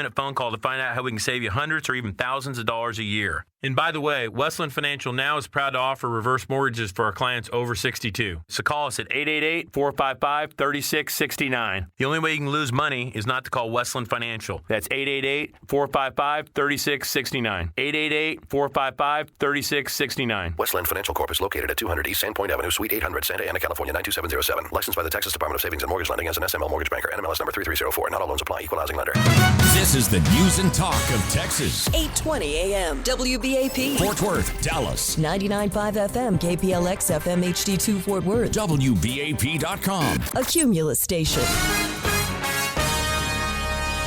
A phone call to find out how we can save you hundreds or even thousands of dollars a year. And by the way, Westland Financial now is proud to offer reverse mortgages for our clients over 62. So call us at 888-455-3669. The only way you can lose money is not to call Westland Financial. That's 888-455-3669. 888-455-3669. Westland Financial Corp. is located at 200 East Sandpoint Avenue, Suite 800, Santa Ana, California, 92707. Licensed by the Texas Department of Savings and Mortgage Lending as an SML mortgage banker. NMLS number 3304. Not all loans apply. Equal housing lender. This is the news and talk of Texas. 820 AM WBAP. Fort Worth, Dallas. 99.5 FM KPLX FM HD2 Fort Worth. WBAP.com. A Cumulus station.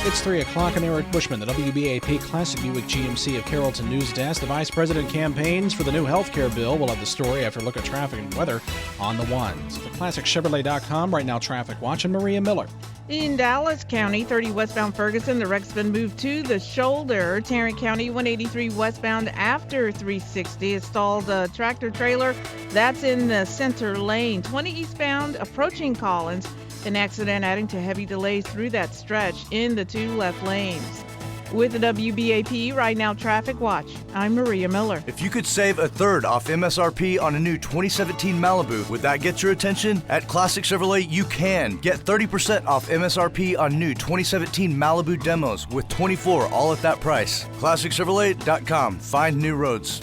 It's 3 o'clock and Eric Bushman, the WBAP Classic Buick GMC of Carrollton News Desk. The Vice President campaigns for the new health care bill. We'll have the story after a look at traffic and weather on the ones. The ClassicChevrolet.com, right now traffic watch, and Maria Miller. In Dallas County, 30 westbound Ferguson, the wreck's been moved to the shoulder. Tarrant County, 183 westbound after 360. It stalled a tractor trailer. That's in the center lane. 20 eastbound approaching Collins. An accident adding to heavy delays through that stretch in the two left lanes. With the WBAP Right Now Traffic Watch, I'm Maria Miller. If you could save a third off MSRP on a new 2017 Malibu, would that get your attention? At Classic Chevrolet, you can. Get 30% off MSRP on new 2017 Malibu demos with 24 all at that price. ClassicChevrolet.com. Find new roads.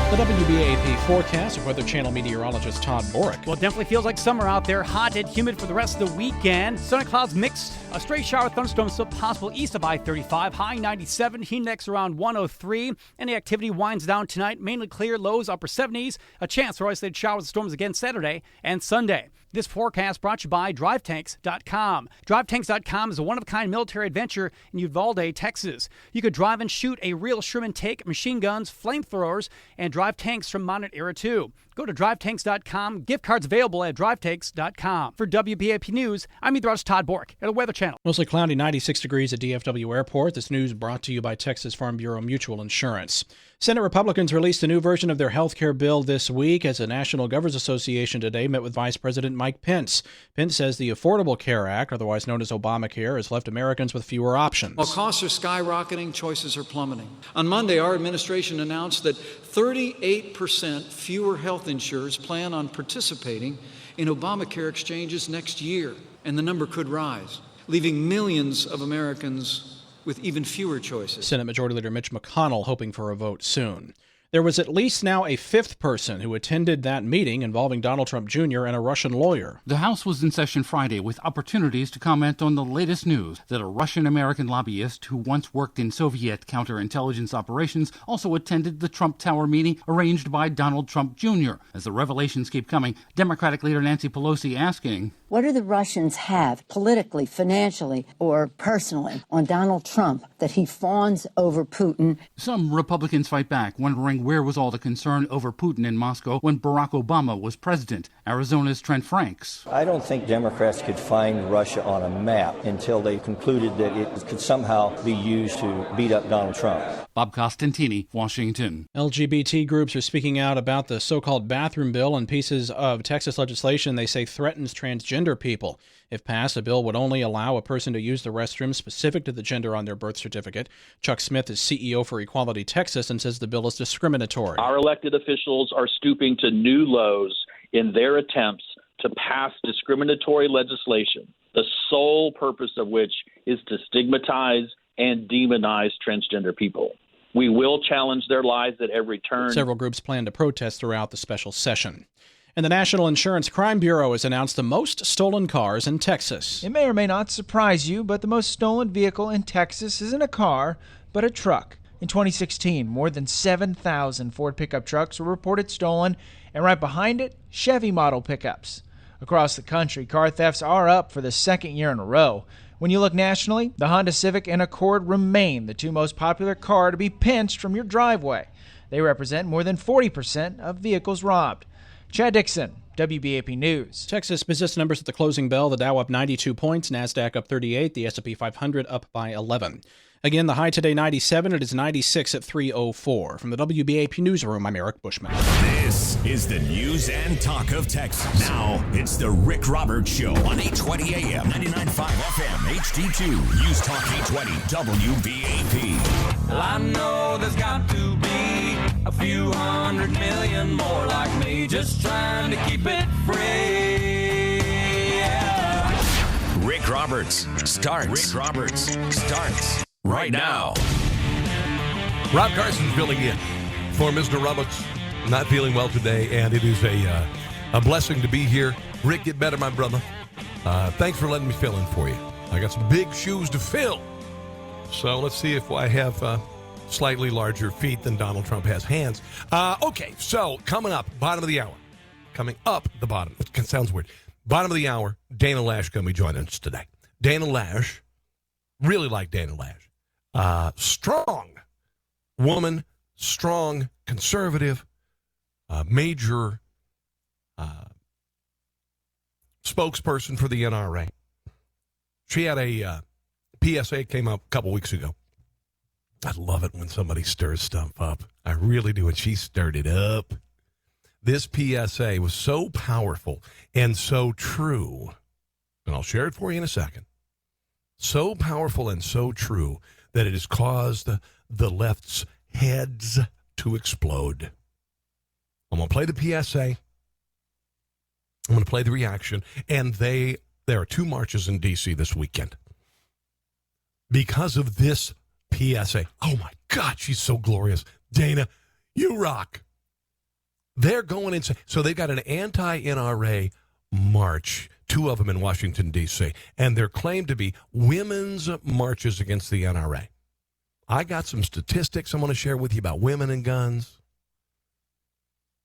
The WBAP forecast with Weather Channel meteorologist Todd Borick. Well, it definitely feels like summer out there. Hot and humid for the rest of the weekend. Sun and clouds mixed. A stray shower thunderstorm still possible east of I-35. High 97. Heat index around 103. And the activity winds down tonight. Mainly clear. Lows upper 70s. A chance for isolated showers and storms again Saturday and Sunday. This forecast brought to you by DriveTanks.com. DriveTanks.com is a one-of-a-kind military adventure in Uvalde, Texas. You could drive and shoot a real Sherman tank, machine guns, flamethrowers, and drive tanks from modern era too. Go to DriveTanks.com. Gift cards available at DriveTanks.com. For WBAP News, I'm meteorologist Todd Bork at the Weather Channel. Mostly cloudy, 96 degrees at DFW Airport. This news brought to you by Texas Farm Bureau Mutual Insurance. Senate Republicans released a new version of their health care bill this week as the National Governors Association today met with Vice President Mike Pence. Pence says the Affordable Care Act, otherwise known as Obamacare, has left Americans with fewer options. While costs are skyrocketing, choices are plummeting. On Monday, our administration announced that 38% fewer health insurers plan on participating in Obamacare exchanges next year, and the number could rise, leaving millions of Americans with even fewer choices. Senate Majority Leader Mitch McConnell hoping for a vote soon. There was at least now a fifth person who attended that meeting involving Donald Trump Jr. and a Russian lawyer. The House was in session Friday with opportunities to comment on the latest news that a Russian-American lobbyist who once worked in Soviet counterintelligence operations also attended the Trump Tower meeting arranged by Donald Trump Jr. As the revelations keep coming, Democratic leader Nancy Pelosi asking, what do the Russians have politically, financially, or personally on Donald Trump that he fawns over Putin? Some Republicans fight back, wondering where was all the concern over Putin in Moscow when Barack Obama was president. Arizona's Trent Franks. I don't think Democrats could find Russia on a map until they concluded that it could somehow be used to beat up Donald Trump. Bob Costantini, Washington. LGBT groups are speaking out about the so-called bathroom bill and pieces of Texas legislation they say threatens transgender people. If passed, the bill would only allow a person to use the restroom specific to the gender on their birth certificate. Chuck Smith is CEO for Equality Texas and says the bill is discriminatory. Our elected officials are stooping to new lows in their attempts to pass discriminatory legislation, the sole purpose of which is to stigmatize and demonize transgender people. We will challenge their lies at every turn. Several groups plan to protest throughout the special session. And the National Insurance Crime Bureau has announced the most stolen cars in Texas. It may or may not surprise you, but the most stolen vehicle in Texas isn't a car, but a truck. In 2016, more than 7,000 Ford pickup trucks were reported stolen, and right behind it, Chevy model pickups. Across the country, car thefts are up for the second year in a row. When you look nationally, the Honda Civic and Accord remain the two most popular car to be pinched from your driveway. They represent more than 40% of vehicles robbed. Chad Dixon, WBAP News. Texas business numbers at the closing bell. The Dow up 92 points, NASDAQ up 38, the S&P 500 up by 11. Again, the high today 97. It is 96 at 3:04. From the WBAP newsroom, I'm Eric Bushman. This is the news and talk of Texas. Now it's the Rick Roberts Show on 820 AM, 99.5 FM, HD2, News Talk 820, WBAP. Well, I know there's got to be a few 100 million more like me, just trying to keep it free. Yeah. Rick Roberts starts right now. Rob Carson's filling in for Mr. Roberts. Not feeling well today, and it is a blessing to be here. Rick, get better, my brother. Thanks for letting me fill in for you. I got some big shoes to fill. So let's see if I have slightly larger feet than Donald Trump has hands. Okay, so coming up, bottom of the hour. Coming up the bottom. It sounds weird. Bottom of the hour, Dana Loesch going to be joining us today. Dana Loesch, really like Dana Loesch. Strong woman, strong conservative, major spokesperson for the NRA. She had a PSA came up a couple weeks ago. I love it when somebody stirs stuff up. I really do, and she stirred it up. This PSA was so powerful and so true, and I'll share it for you in a second. So powerful and so true that it has caused the left's heads to explode. I'm going to play the PSA. I'm going to play the reaction. And there are 2 marches in D.C. this weekend. Because of this PSA. Oh, my God, she's so glorious. Dana, you rock. They're going insane. So they've got an anti-NRA march, 2 of them in Washington, D.C., and they're claimed to be women's marches against the NRA. I got some statistics I want to share with you about women and guns.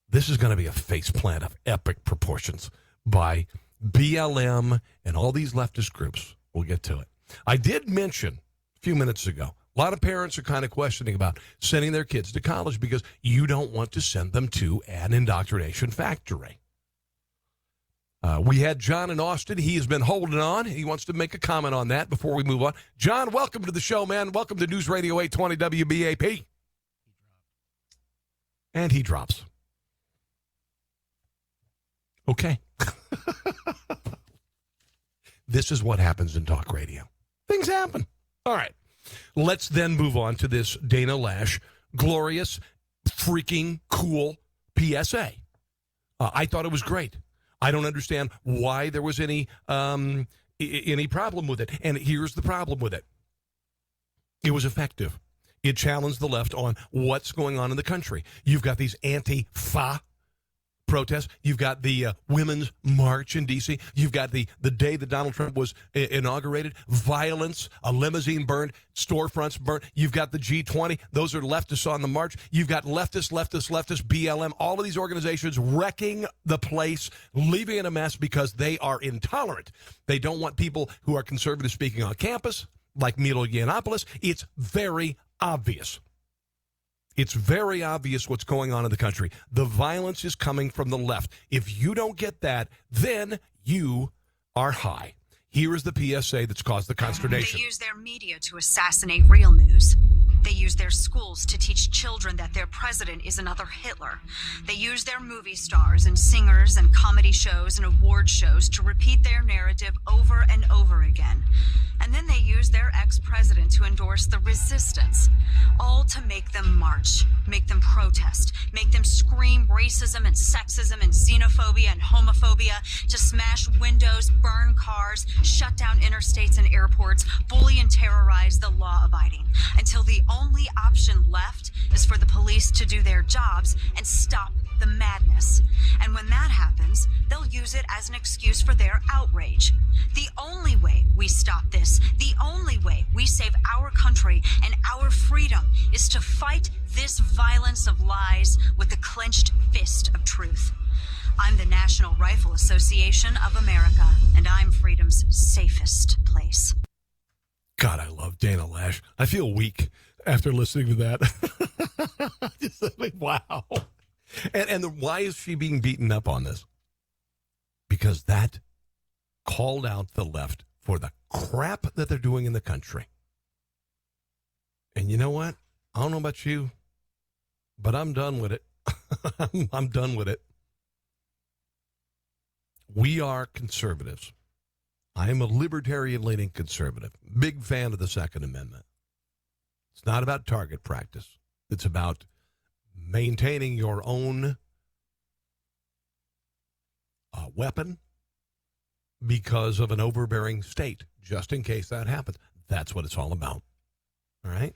This is going to be a faceplant of epic proportions by BLM and all these leftist groups. We'll get to it. I did mention a few minutes ago, a lot of parents are kind of questioning about sending their kids to college because you don't want to send them to an indoctrination factory. We had John in Austin. He has been holding on. He wants to make a comment on that before we move on. John, welcome to the show, man. Welcome to News Radio 820 WBAP. And he drops. Okay. This is what happens in talk radio. Things happen. All right. Let's then move on to this Dana Loesch glorious, freaking cool PSA. I thought it was great. I don't understand why there was any problem with it. And here's the problem with it. It was effective. It challenged the left on what's going on in the country. You've got these anti-fa protests. You've got the women's march in D.C. You've got the day that Donald Trump was inaugurated. Violence, a limousine burned, storefronts burned. You've got the G20. Those are leftists on the march. You've got leftists, BLM, all of these organizations wrecking the place, leaving it a mess because they are intolerant. They don't want people who are conservative speaking on campus, like Milo Yiannopoulos. It's very obvious. It's very obvious what's going on in the country. The violence is coming from the left. If you don't get that, then you are high. Here is the PSA that's caused the consternation. They use their media to assassinate real news. They use their schools to teach children that their president is another Hitler. They use their movie stars and singers and comedy shows and award shows to repeat their narrative over and over again. And then they use their ex-president to endorse the resistance, all to make them march, make them protest, make them scream racism and sexism and xenophobia and homophobia, to smash windows, burn cars, shut down interstates and airports, bully and terrorize the law-abiding, until the only option left is for the police to do their jobs and stop the madness. And when that happens, they'll use it as an excuse for their outrage. The only way we stop this, the only way we save our country and our freedom, is to fight this violence of lies with the clenched fist of truth. I'm the National Rifle Association of America, and I'm freedom's safest place. God, I love Dana Loesch. I feel weak after listening to that. Just like, wow. And why is she being beaten up on this? Because that called out the left for the crap that they're doing in the country. And you know what? I don't know about you, but I'm done with it. I'm done with it. We are conservatives. I am a libertarian-leaning conservative. Big fan of the Second Amendment. It's not about target practice. It's about maintaining your own weapon because of an overbearing state, just in case that happens. That's what it's all about. All right?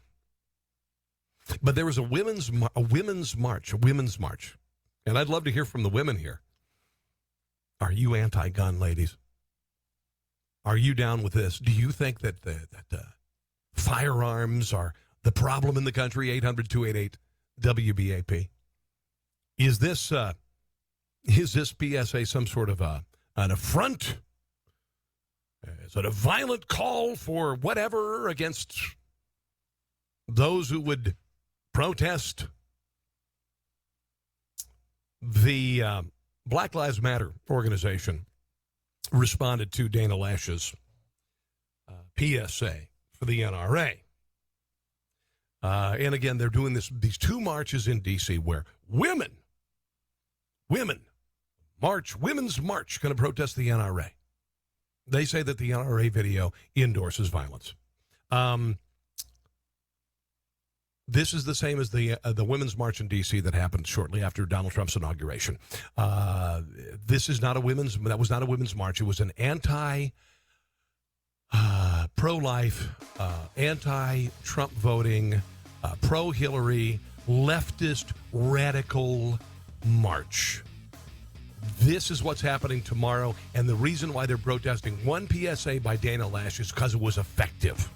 But there was a women's march. And I'd love to hear from the women here. Are you anti-gun, ladies? Are you down with this? Do you think that firearms are the problem in the country? 800-288-WBAP. Is this PSA some sort of an affront? Is it a violent call for whatever against those who would protest? The Black Lives Matter organization responded to Dana Loesch's PSA for the NRA. And again, they're doing these two marches in D.C. where women's march, going to protest the NRA. They say that the NRA video endorses violence. This is the same as the women's march in D.C. that happened shortly after Donald Trump's inauguration. This is not a women's. That was not a women's march. It was an pro-life, anti-Trump voting, pro-Hillary, leftist, radical march. This is what's happening tomorrow, and the reason why they're protesting one PSA by Dana Loesch is because it was effective.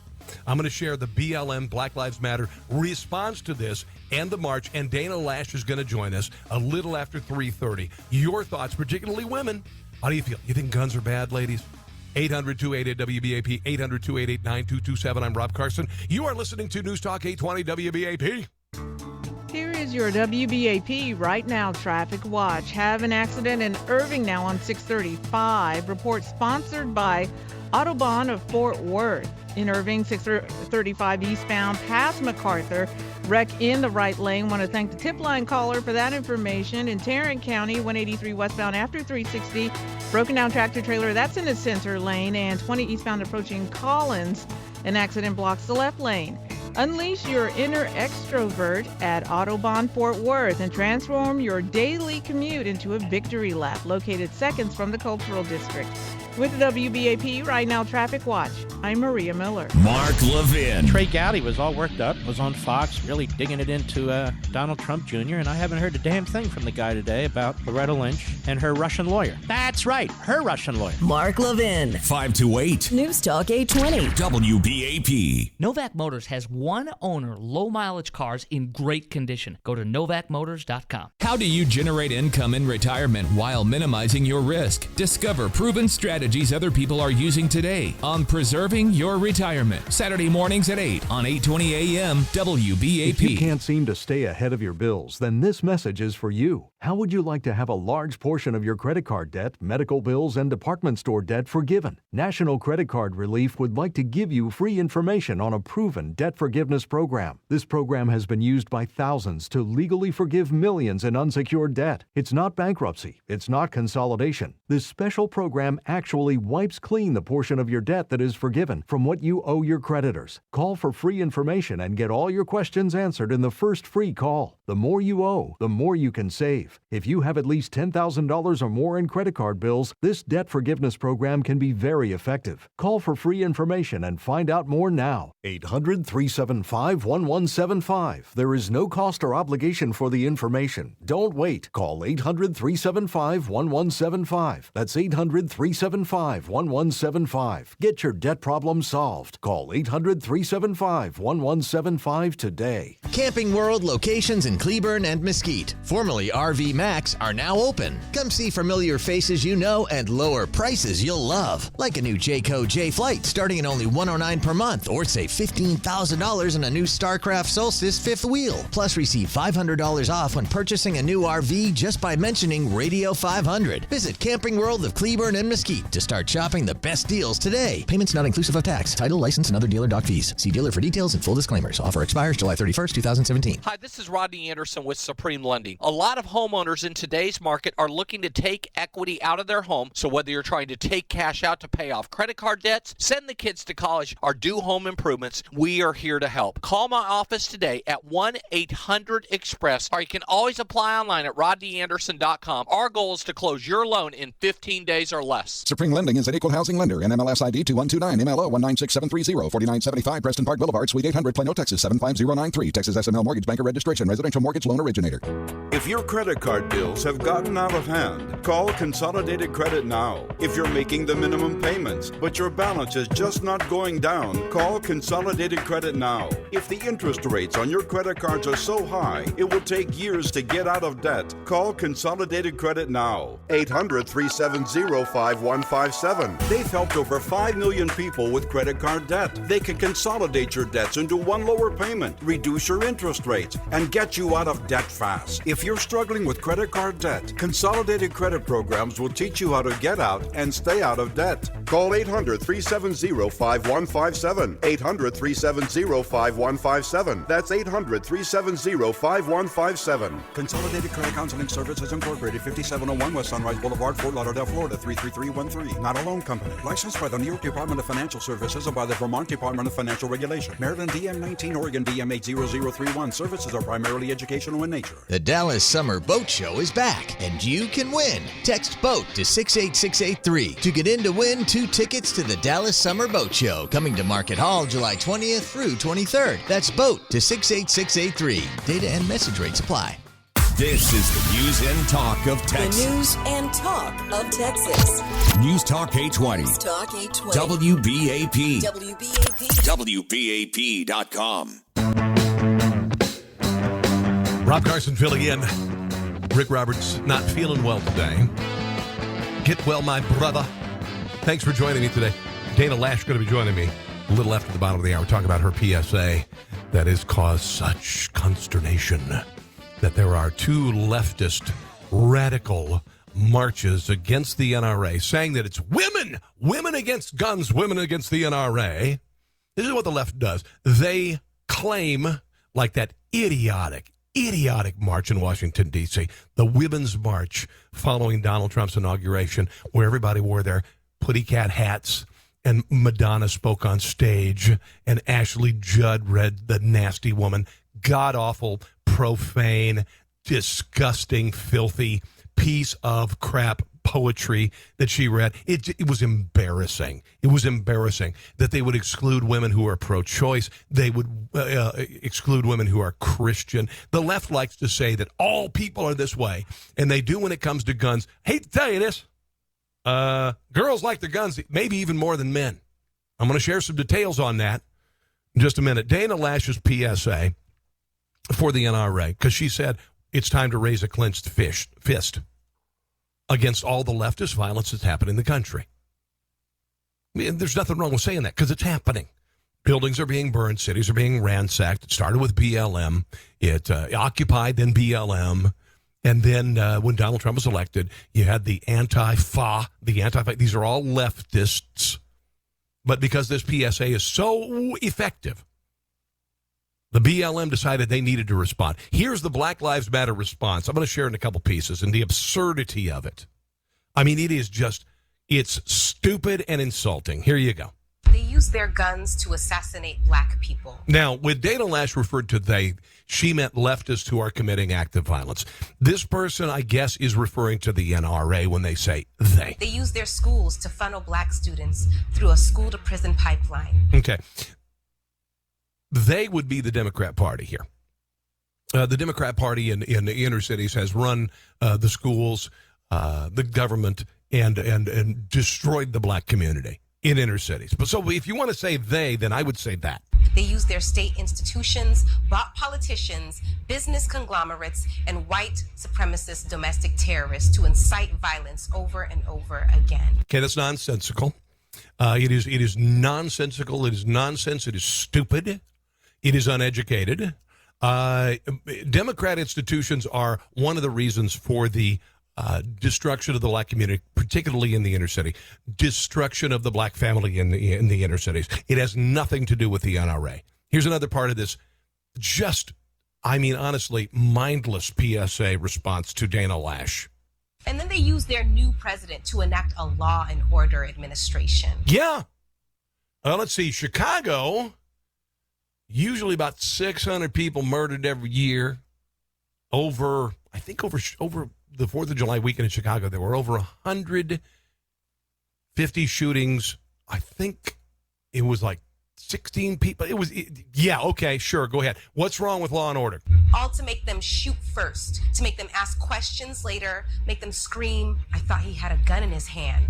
I'm going to share the BLM, Black Lives Matter, response to this and the march, and Dana Loesch is going to join us a little after 3:30. Your thoughts, particularly women. How do you feel? You think guns are bad, ladies? 800-288-WBAP, 800-288-9227. I'm Rob Carson. You are listening to News Talk 820 WBAP. Here is your WBAP Right Now Traffic Watch. Have an accident in Irving now on 635. Report sponsored by Autobahn of Fort Worth. In Irving, 635 eastbound past MacArthur. Wreck in the right lane. Want to thank the tip line caller for that information. In Tarrant County, 183 westbound after 360. Broken down tractor trailer. That's in the center lane. And 20 eastbound approaching Collins. An accident blocks the left lane. Unleash your inner extrovert at Autobahn Fort Worth and transform your daily commute into a victory lap located seconds from the Cultural District. With the WBAP Right Now Traffic Watch, I'm Maria Miller. Mark Levin. Trey Gowdy was all worked up, was on Fox, really digging it into Donald Trump Jr., and I haven't heard a damn thing from the guy today about Loretta Lynch and her Russian lawyer. That's right, her Russian lawyer. Mark Levin. 5 to 8. News Talk 820. WBAP. Novak Motors has one-owner, low-mileage cars in great condition. Go to novakmotors.com. How do you generate income in retirement while minimizing your risk? Discover proven strategies other people are using today on Preserving Your Retirement. Saturday mornings at 8 on 820 AM WBAP. If you can't seem to stay ahead of your bills, then this message is for you. How would you like to have a large portion of your credit card debt, medical bills, and department store debt forgiven? National Credit Card Relief would like to give you free information on a proven debt forgiveness program. This program has been used by thousands to legally forgive millions in unsecured debt. It's not bankruptcy. It's not consolidation. This special program actually wipes clean the portion of your debt that is forgiven from what you owe your creditors. Call for free information and get all your questions answered in the first free call. The more you owe, the more you can save. If you have at least $10,000 or more in credit card bills, this debt forgiveness program can be very effective. Call for free information and find out more now. 800-375-1175. There is no cost or obligation for the information. Don't wait. Call 800-375-1175. That's 800-375-1175. Get your debt problem solved. Call 800-375-1175 today. Camping World locations in Cleburne and Mesquite, formerly RV RV Max are now open. Come see familiar faces you know and lower prices you'll love. Like a new Jayco J-Flight starting at only $109 per month, or save $15,000 on a new StarCraft Solstice fifth wheel. Plus receive $500 off when purchasing a new RV just by mentioning Radio 500. Visit Camping World of Cleburne and Mesquite to start shopping the best deals today. Payments not inclusive of tax, title, license, and other dealer doc fees. See dealer for details and full disclaimers. Offer expires July 31st, 2017. Hi, this is Rodney Anderson with Supreme Lending. A lot of homeowners in today's market are looking to take equity out of their home. So whether you're trying to take cash out to pay off credit card debts, send the kids to college, or do home improvements, we are here to help. Call my office today at 1-800-EXPRESS, or you can always apply online at rodneyanderson.com. Our goal is to close your loan in 15 days or less. Supreme Lending is an equal housing lender. NMLS ID 2129, MLO 196730, 4975 Preston Park Boulevard, Suite 800, Plano, Texas 75093. Texas SML Mortgage Banker Registration. Residential mortgage loan originator. If your credit card bills have gotten out of hand, call Consolidated Credit now. If you're making the minimum payments, but your balance is just not going down, call Consolidated Credit now. If the interest rates on your credit cards are so high, it will take years to get out of debt. Call Consolidated Credit now. 800-370-5157. They've helped over 5 million people with credit card debt. They can consolidate your debts into one lower payment, reduce your interest rates, and get you out of debt fast. If you're struggling with credit card debt, Consolidated Credit Programs will teach you how to get out and stay out of debt. Call 800-370-5157. 800-370-5157. That's 800-370-5157. Consolidated Credit Counseling Services Incorporated, 5701 West Sunrise Boulevard, Fort Lauderdale, Florida, 33313. Not a loan company. Licensed by the New York Department of Financial Services and by the Vermont Department of Financial Regulation. Maryland DM 19, Oregon DM 80031. Services are primarily educational in nature. The Dallas Summer Boat Show is back, and you can win. Text BOAT to 68683 to get in to win 2 tickets to the Dallas Summer Boat Show, coming to Market Hall July 20th through 23rd. That's BOAT to 68683. Data and message rates apply. This is the news and talk of Texas. The news and talk of Texas. News Talk 820. News Talk 820. WBAP. WBAP. WBAP.com. Rob Carson filling in. Rick Roberts not feeling well today. Get well, my brother. Thanks for joining me today. Dana Loesch going to be joining me a little after the bottom of the hour, talking about her PSA that has caused such consternation that there are 2 leftist radical marches against the NRA, saying that it's women against guns, women against the NRA. This is what the left does. They claim, like that idiotic march in Washington, D.C., the Women's March following Donald Trump's inauguration, where everybody wore their putty cat hats and Madonna spoke on stage and Ashley Judd read The Nasty Woman. God-awful, profane, disgusting, filthy piece of crap poetry that she read. It was embarrassing. It was embarrassing that they would exclude women who are pro-choice. They would exclude women who are Christian. The left likes to say that all people are this way, and they do when it comes to guns. Hate to tell you this, girls like their guns maybe even more than men. I'm going to share some details on that in just a minute. Dana Loesch's PSA for the NRA, because she said it's time to raise a clenched fist against all the leftist violence that's happening in the country. I mean, there's nothing wrong with saying that, because it's happening. Buildings are being burned. Cities are being ransacked. It started with BLM. It occupied, then BLM. And then when Donald Trump was elected, you had the Antifa. These are all leftists. But because this PSA is so effective, the BLM decided they needed to respond. Here's the Black Lives Matter response. I'm going to share it in a couple pieces, and the absurdity of it. I mean, it's stupid and insulting. Here you go. They use their guns to assassinate black people. Now, when Dana Loesch referred to they, she meant leftists who are committing active violence. This person, I guess, is referring to the NRA when they say they. They use their schools to funnel black students through a school-to-prison pipeline. Okay. They would be the Democrat Party here. The Democrat Party in the inner cities has run the schools, the government, and destroyed the black community in inner cities. But so if you want to say they, then I would say that. They use their state institutions, bought politicians, business conglomerates, and white supremacist domestic terrorists to incite violence over and over again. Okay, that's nonsensical. It is nonsensical. It is nonsense. It is stupid. It is uneducated. Democrat institutions are one of the reasons for the destruction of the black community, particularly in the inner city. Destruction of the black family in the inner cities. It has nothing to do with the NRA. Here's another part of this. Honestly, mindless PSA response to Dana Loesch. And then they use their new president to enact a law and order administration. Yeah. Let's see. Chicago, usually about 600 people murdered every year. Over the 4th of July weekend in Chicago, there were over 150 shootings. I think it was like 16 people. Okay, sure, go ahead. What's wrong with law and order? All to make them shoot first, to make them ask questions later, make them scream, I thought he had a gun in his hand,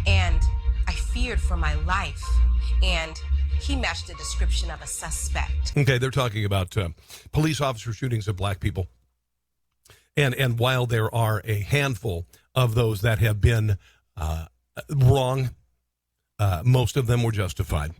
and I feared for my life, and he matched the description of a suspect. Okay, they're talking about police officer shootings of black people. And while there are a handful of those that have been wrong, most of them were justified.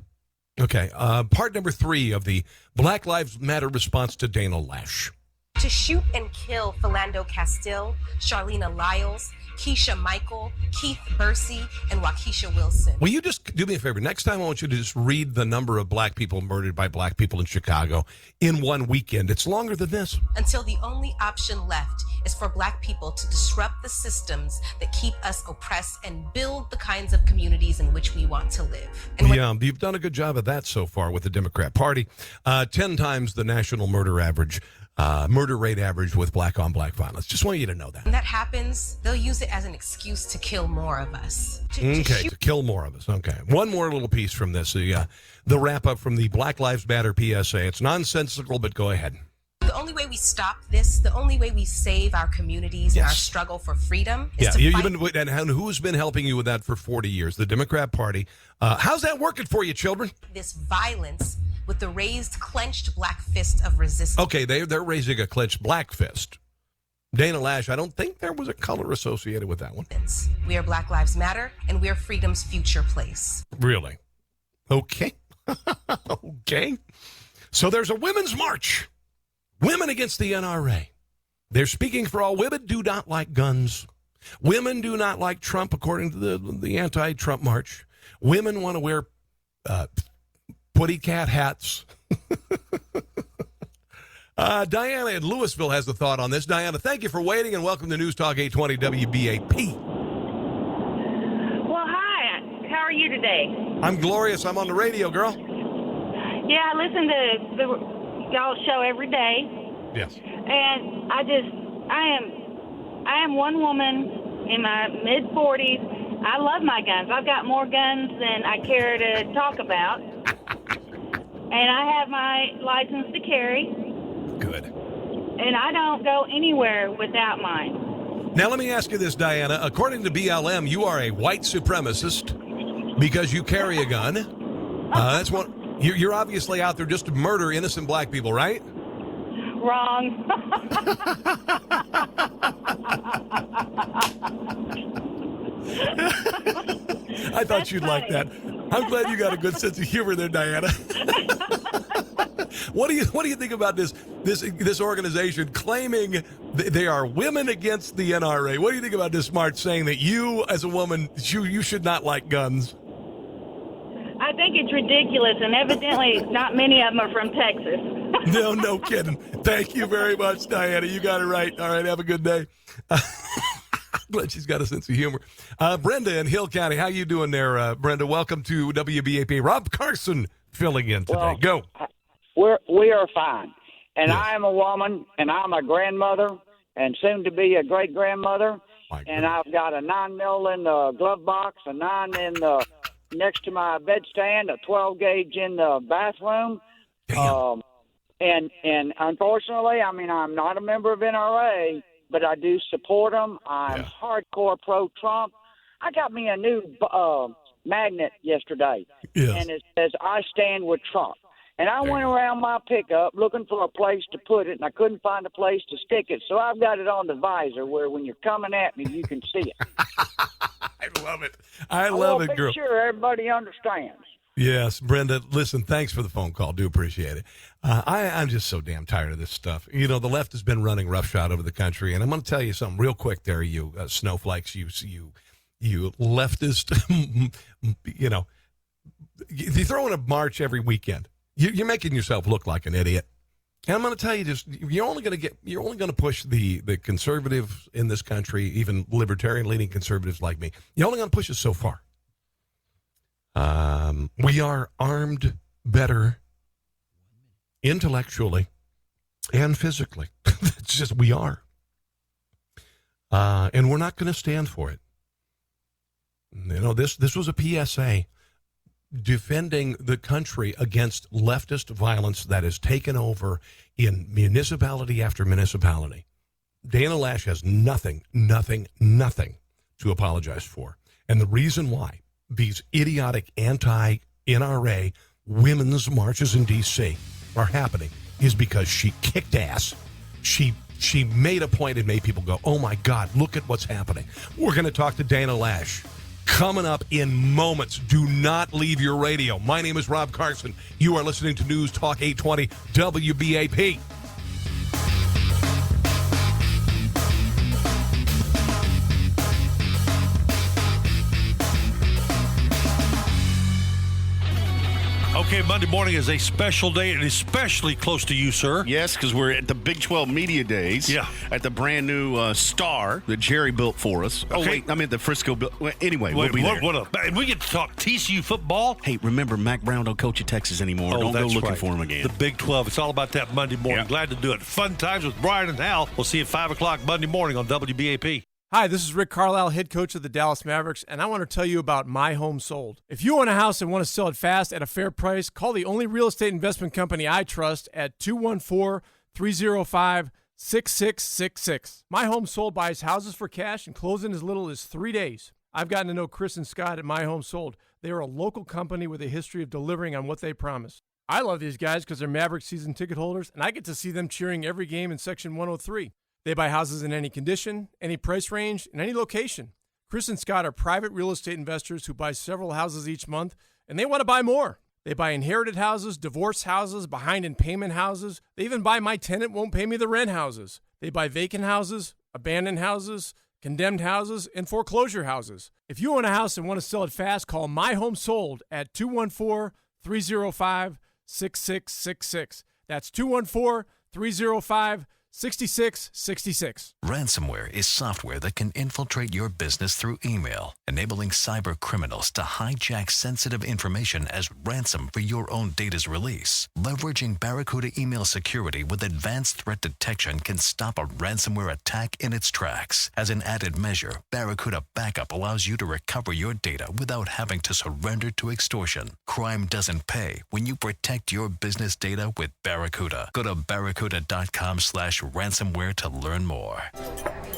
Okay, part number 3 of the Black Lives Matter response to Dana Loesch. To shoot and kill Philando Castile, Charlena Lyles, Keisha Michael, Keith Bursey, and Waukesha Wilson. Will you just do me a favor? Next time I want you to just read the number of black people murdered by black people in Chicago in one weekend. It's longer than this. Until the only option left is for black people to disrupt the systems that keep us oppressed and build the kinds of communities in which we want to live. And you've done a good job of that so far with the Democrat Party. 10 times the national murder rate average with black on black violence. Just want you to know that. When that happens, they'll use it as an excuse to kill more of us. To kill more of us. Okay. One more little piece from this, the wrap up from the Black Lives Matter PSA. It's nonsensical, but go ahead. The only way we stop this, the only way we save our communities and our struggle for freedom is to fight. And who's been helping you with that for 40 years? The Democrat Party. How's that working for you, children? This violence with the raised, clenched black fist of resistance. Okay, they're raising a clenched black fist. Dana Loesch, I don't think there was a color associated with that one. We are Black Lives Matter, and we are freedom's future place. Really? Okay. Okay. So there's a women's march. Women against the NRA. They're speaking for all women do not like guns. Women do not like Trump, according to the anti-Trump march. Women want to wear putty cat hats. Diana in Louisville has the thought on this. Diana, thank you for waiting, and welcome to News Talk 820 WBAP. Well, hi. How are you today? I'm glorious. I'm on the radio, girl. Yeah, I listen to y'all's show every day. Yes. And I am one woman in my mid-40s. I love my guns. I've got more guns than I care to talk about. And I have my license to carry. Good. And I don't go anywhere without mine. Now, let me ask you this, Diana. According to BLM, you are a white supremacist because you carry a gun. That's one. You're obviously out there just to murder innocent black people, right? Wrong. I thought you'd like that. I'm glad you got a good sense of humor there, Diana. What do you think about this organization claiming they are women against the NRA? What do you think about this march saying that you, as a woman, you should not like guns? I think it's ridiculous, and evidently not many of them are from Texas. No kidding. Thank you very much, Diana. You got it right. All right, have a good day. Glad she's got a sense of humor. Brenda in Hill County, how you doing there, Brenda? Welcome to WBAP. Rob Carson filling in today. Go. We are fine. And I am a woman, and I'm a grandmother, and soon to be a great-grandmother. And I've got a 9mm in the glove box, a 9 in the next to my bedstand, a 12-gauge in the bathroom. And unfortunately, I mean, I'm not a member of NRA, but I do support them. I'm hardcore pro-Trump. I got me a new magnet yesterday, and it says, I stand with Trump. And I went around my pickup looking for a place to put it, and I couldn't find a place to stick it. So I've got it on the visor where when you're coming at me, you can see it. I love it. I love it, girl. Make sure everybody understands. Yes, Brenda, listen, thanks for the phone call. Do appreciate it. I'm just so damn tired of this stuff. You know, the left has been running roughshod over the country, and I'm going to tell you something real quick there, you snowflakes, you leftist, you know, you throw in a march every weekend. You're making yourself look like an idiot. And I'm going to tell you just, you're only going to push the conservatives in this country, even libertarian-leaning conservatives like me. You're only going to push us so far. We are armed better intellectually and physically. It's just, we are. And we're not going to stand for it. You know, this was a PSA defending the country against leftist violence that has taken over in municipality after municipality. Dana Loesch has nothing to apologize for. And the reason why these idiotic anti-NRA women's marches in D.C. are happening is because she kicked ass. She made a point and made people go, oh my God, look at what's happening. We're going to talk to Dana Loesch coming up in moments. Do not leave your radio. My name is Rob Carson. You are listening to News Talk 820 WBAP. Okay, Monday morning is a special day, and especially close to you, sir. Yes, because we're at the Big 12 Media Days. Yeah. At the brand new Star that Jerry built for us. Okay. Oh, wait, I mean the Frisco. Well, anyway, Wait, we'll be there. And we get to talk TCU football. Hey, remember, Mac Brown don't coach at Texas anymore. Oh, don't go that's looking right. for him again. The Big 12. It's all about that Monday morning. Yeah. Glad to do it. Fun times with Brian and Hal. We'll see you at 5 o'clock Monday morning on WBAP. Hi, this is Rick Carlisle, head coach of the Dallas Mavericks, and I want to tell you about My Home Sold. If you own a house and want to sell it fast at a fair price, call the only real estate investment company I trust at 214-305-6666. My Home Sold buys houses for cash and close in as little as 3 days. I've gotten to know Chris and Scott at My Home Sold. They are a local company with a history of delivering on what they promise. I love these guys because they're Mavericks season ticket holders, and I get to see them cheering every game in Section 103. They buy houses in any condition, any price range, and any location. Chris and Scott are private real estate investors who buy several houses each month, and they want to buy more. They buy inherited houses, divorce houses, behind in payment houses. They even buy my tenant won't pay me the rent houses. They buy vacant houses, abandoned houses, condemned houses, and foreclosure houses. If you own a house and want to sell it fast, call My Home Sold at 214-305-6666. That's 214-305-6666. 6666. Ransomware is software that can infiltrate your business through email, enabling cyber criminals to hijack sensitive information as ransom for your own data's release. Leveraging Barracuda email security with advanced threat detection can stop a ransomware attack in its tracks. As an added measure, Barracuda Backup allows you to recover your data without having to surrender to extortion. Crime doesn't pay when you protect your business data with Barracuda. Go to barracuda.com/ransomware to learn more.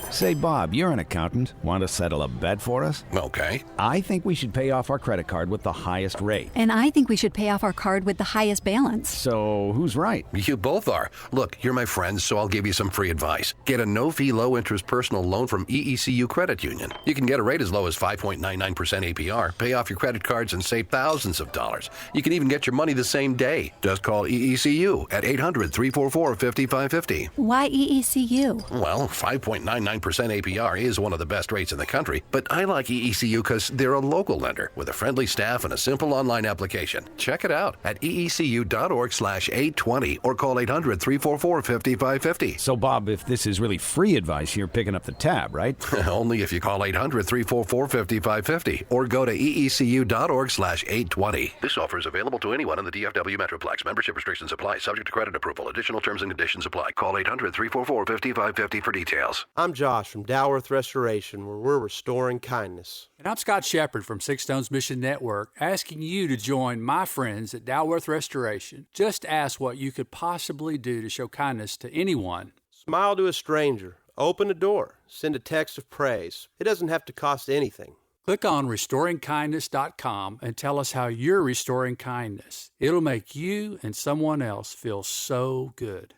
Say, Bob, you're an accountant. Want to settle a bet for us? Okay. I think we should pay off our credit card with the highest rate. And I think we should pay off our card with the highest balance. So, who's right? You both are. Look, you're my friends, so I'll give you some free advice. Get a no-fee, low-interest personal loan from EECU Credit Union. You can get a rate as low as 5.99% APR, pay off your credit cards, and save thousands of dollars. You can even get your money the same day. Just call EECU at 800-344-5550. Why EECU? Well, 5.99% APR is one of the best rates in the country, but I like EECU because they're a local lender with a friendly staff and a simple online application. Check it out at eecu.org/820 or call 800-344-5550. So, Bob, if this is really free advice, you're picking up the tab, right? Only if you call 800-344-5550 or go to eecu.org/820. This offer is available to anyone in the DFW Metroplex. Membership restrictions apply. Subject to credit approval. Additional terms and conditions apply. Call 800-344-5550 for details. I'm Josh from Dalworth Restoration, where we're restoring kindness. And I'm Scott Shepard from Six Stones Mission Network, asking you to join my friends at Dalworth Restoration. Just ask what you could possibly do to show kindness to anyone. Smile to a stranger. Open a door. Send a text of praise. It doesn't have to cost anything. Click on restoringkindness.com and tell us how you're restoring kindness. It'll make you and someone else feel so good.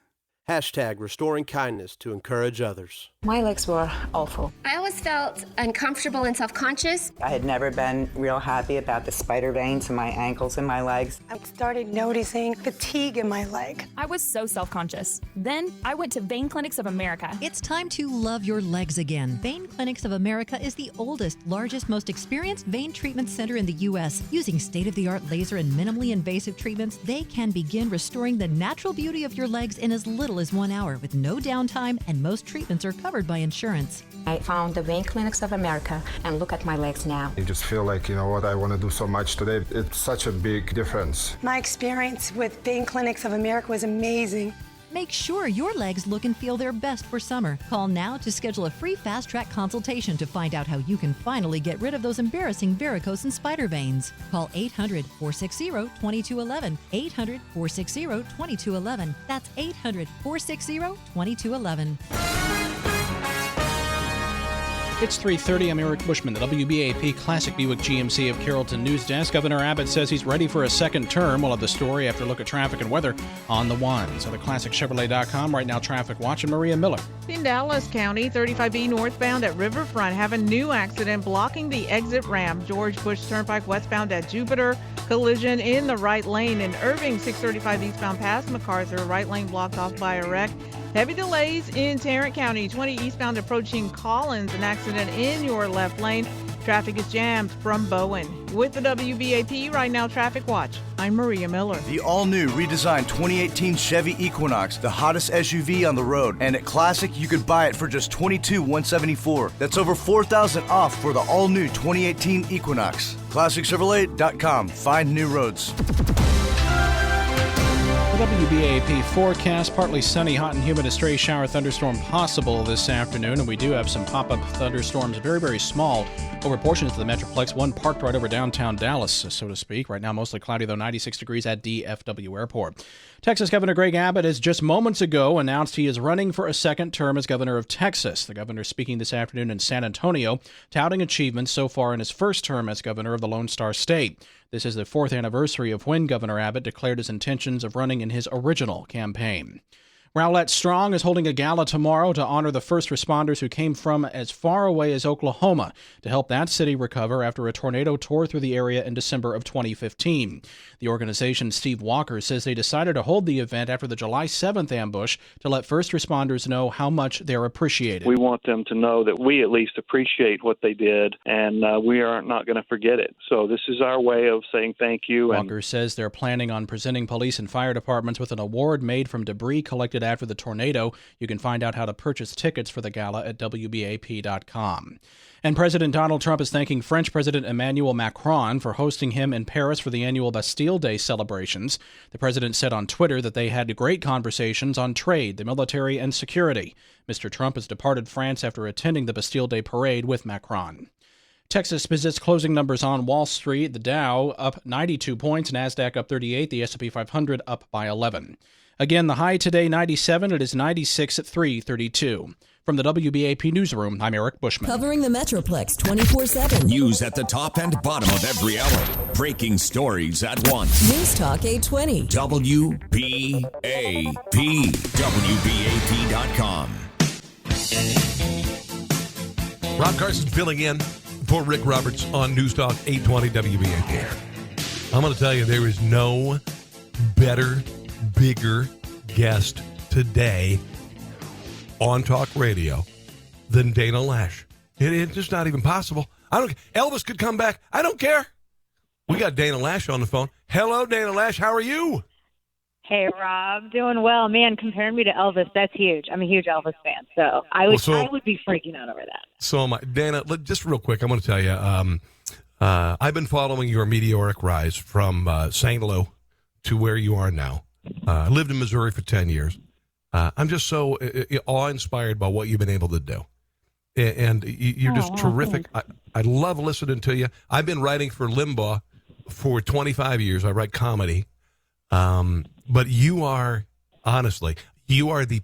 Hashtag restoring kindness to encourage others. My legs were awful. I always felt uncomfortable and self-conscious. I had never been real happy about the spider veins in my ankles and my legs. I started noticing fatigue in my leg. I was so self-conscious. Then I went to Vein Clinics of America. It's time to love your legs again. Vein Clinics of America is the oldest, largest, most experienced vein treatment center in the U.S. Using state-of-the-art laser and minimally invasive treatments, they can begin restoring the natural beauty of your legs in as little as 1 hour with no downtime, and most treatments are covered by insurance. I found the Vein Clinics of America and look at my legs now. You just feel like, you know what, I want to do so much today. It's such a big difference. My experience with Vein Clinics of America was amazing. Make sure your legs look and feel their best for summer. Call now to schedule a free fast-track consultation to find out how you can finally get rid of those embarrassing varicose and spider veins. Call 800-460-2211. 800-460-2211. That's 800-460-2211. It's 3:30. I'm Eric Bushman, the WBAP Classic Buick GMC of Carrollton News Desk. Governor Abbott says he's ready for a second term. We'll have the story after a look at traffic and weather on the ones. On the ClassicChevrolet.com, right now traffic watch, and Maria Miller. In Dallas County, 35E northbound at Riverfront have a new accident blocking the exit ramp. George Bush Turnpike westbound at Jupiter. Collision in the right lane. In Irving, 635 eastbound past MacArthur. Right lane blocked off by a wreck. Heavy delays in Tarrant County, 20 eastbound approaching Collins. An accident in your left lane. Traffic is jammed from Bowen. With the WBAP Right Now Traffic Watch, I'm Maria Miller. The all-new, redesigned 2018 Chevy Equinox, the hottest SUV on the road. And at Classic, you could buy it for just $22,174. That's over $4,000 off for the all-new 2018 Equinox. ClassicChevrolet.com. Find new roads. The WBAP forecast, partly sunny, hot and humid, a stray shower thunderstorm possible this afternoon, and we do have some pop-up thunderstorms, very, very small, over portions of the Metroplex, one parked right over downtown Dallas, so to speak. Right now, mostly cloudy, though, 96 degrees at DFW Airport. Texas Governor Greg Abbott has just moments ago announced he is running for a second term as governor of Texas. The governor speaking this afternoon in San Antonio, touting achievements so far in his first term as governor of the Lone Star State. This is the 4th anniversary of when Governor Abbott declared his intentions of running in his original campaign. Rowlett Strong is holding a gala tomorrow to honor the first responders who came from as far away as Oklahoma to help that city recover after a tornado tore through the area in December of 2015. The organization's Steve Walker says they decided to hold the event after the July 7th ambush to let first responders know how much they're appreciated. We want them to know that we at least appreciate what they did, and we are not going to forget it. So this is our way of saying thank you. Walker says they're planning on presenting police and fire departments with an award made from debris collected after the tornado. You can find out how to purchase tickets for the gala at WBAP.com. And President Donald Trump is thanking French President Emmanuel Macron for hosting him in Paris for the annual Bastille Day celebrations. The president said on Twitter that they had great conversations on trade, the military, and security. Mr. Trump has departed France after attending the Bastille Day parade with Macron. Texas visits closing numbers on Wall Street. The Dow up 92 points, NASDAQ up 38, the S&P 500 up by 11. Again, the high today, 97. It is 96 at 3:32. From the WBAP Newsroom, I'm Eric Bushman. Covering the Metroplex 24/7. News at the top and bottom of every hour. Breaking stories at once. News Talk 820. WBAP. WBAP.com. Rob Carson filling in for Rick Roberts on News Talk 820 WBAP. I'm going to tell you, there is no better, bigger guest today on talk radio than Dana Loesch. It's just not even possible. Elvis could come back. I don't care. We got Dana Loesch on the phone. Hello, Dana Loesch. How are you? Hey, Rob. Doing well. Man, comparing me to Elvis, that's huge. I'm a huge Elvis fan, so I would be freaking out over that. So am I. Dana, just real quick, I'm going to tell you, I've been following your meteoric rise from St. Louis to where you are now. I lived in Missouri for 10 years. I'm just so awe-inspired by what you've been able to do. And you're just terrific. I love listening to you. I've been writing for Limbaugh for 25 years. I write comedy. But you are, honestly, you are the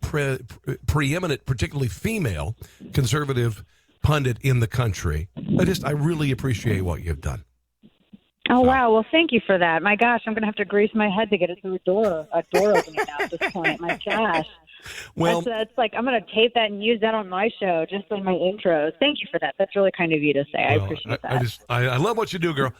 preeminent, particularly female, conservative pundit in the country. I really appreciate what you've done. Oh, wow. Well, thank you for that. My gosh, I'm going to have to grease my head to get it through a door opening now at this point. My gosh. Well, that's like, I'm going to tape that and use that on my show, just on my intros. Thank you for that. That's really kind of you to say. I appreciate that. I love what you do, girl.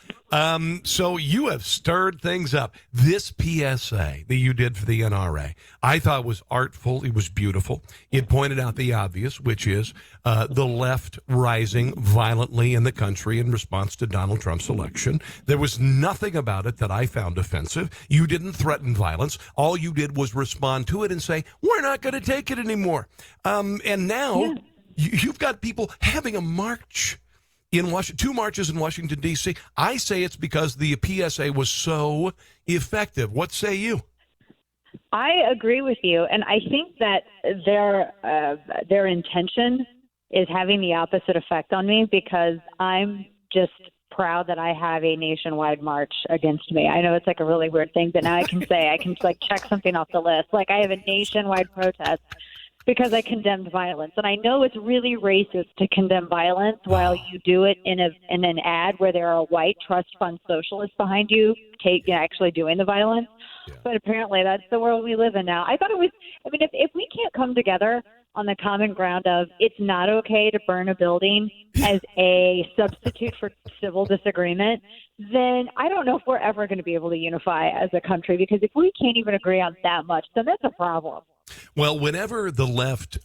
So you have stirred things up. This PSA that you did for the NRA, I thought was artful. It was beautiful. It pointed out the obvious, which is the left rising violently in the country in response to Donald Trump's election. There was nothing about it that I found offensive. You didn't threaten violence. All you did was respond to it and say, we're not going to take it anymore. And now you've got people having a march in Washington, 2 marches in Washington, D.C. I say it's because the PSA was so effective. What say you? I agree with you, and I think that their intention is having the opposite effect on me, because I'm just proud that I have a nationwide march against me. I know it's like a really weird thing, but now I can say, I can like check something off the list. Like, I have a nationwide protest because I condemned violence. And I know it's really racist to condemn violence while you do it in an ad where there are white trust fund socialists behind you actually doing the violence. Yeah. But apparently that's the world we live in now. I thought it was, I mean, if we can't come together on the common ground of it's not okay to burn a building as a substitute for civil disagreement, then I don't know if we're ever going to be able to unify as a country, because if we can't even agree on that much, then that's a problem. Well, whenever the left,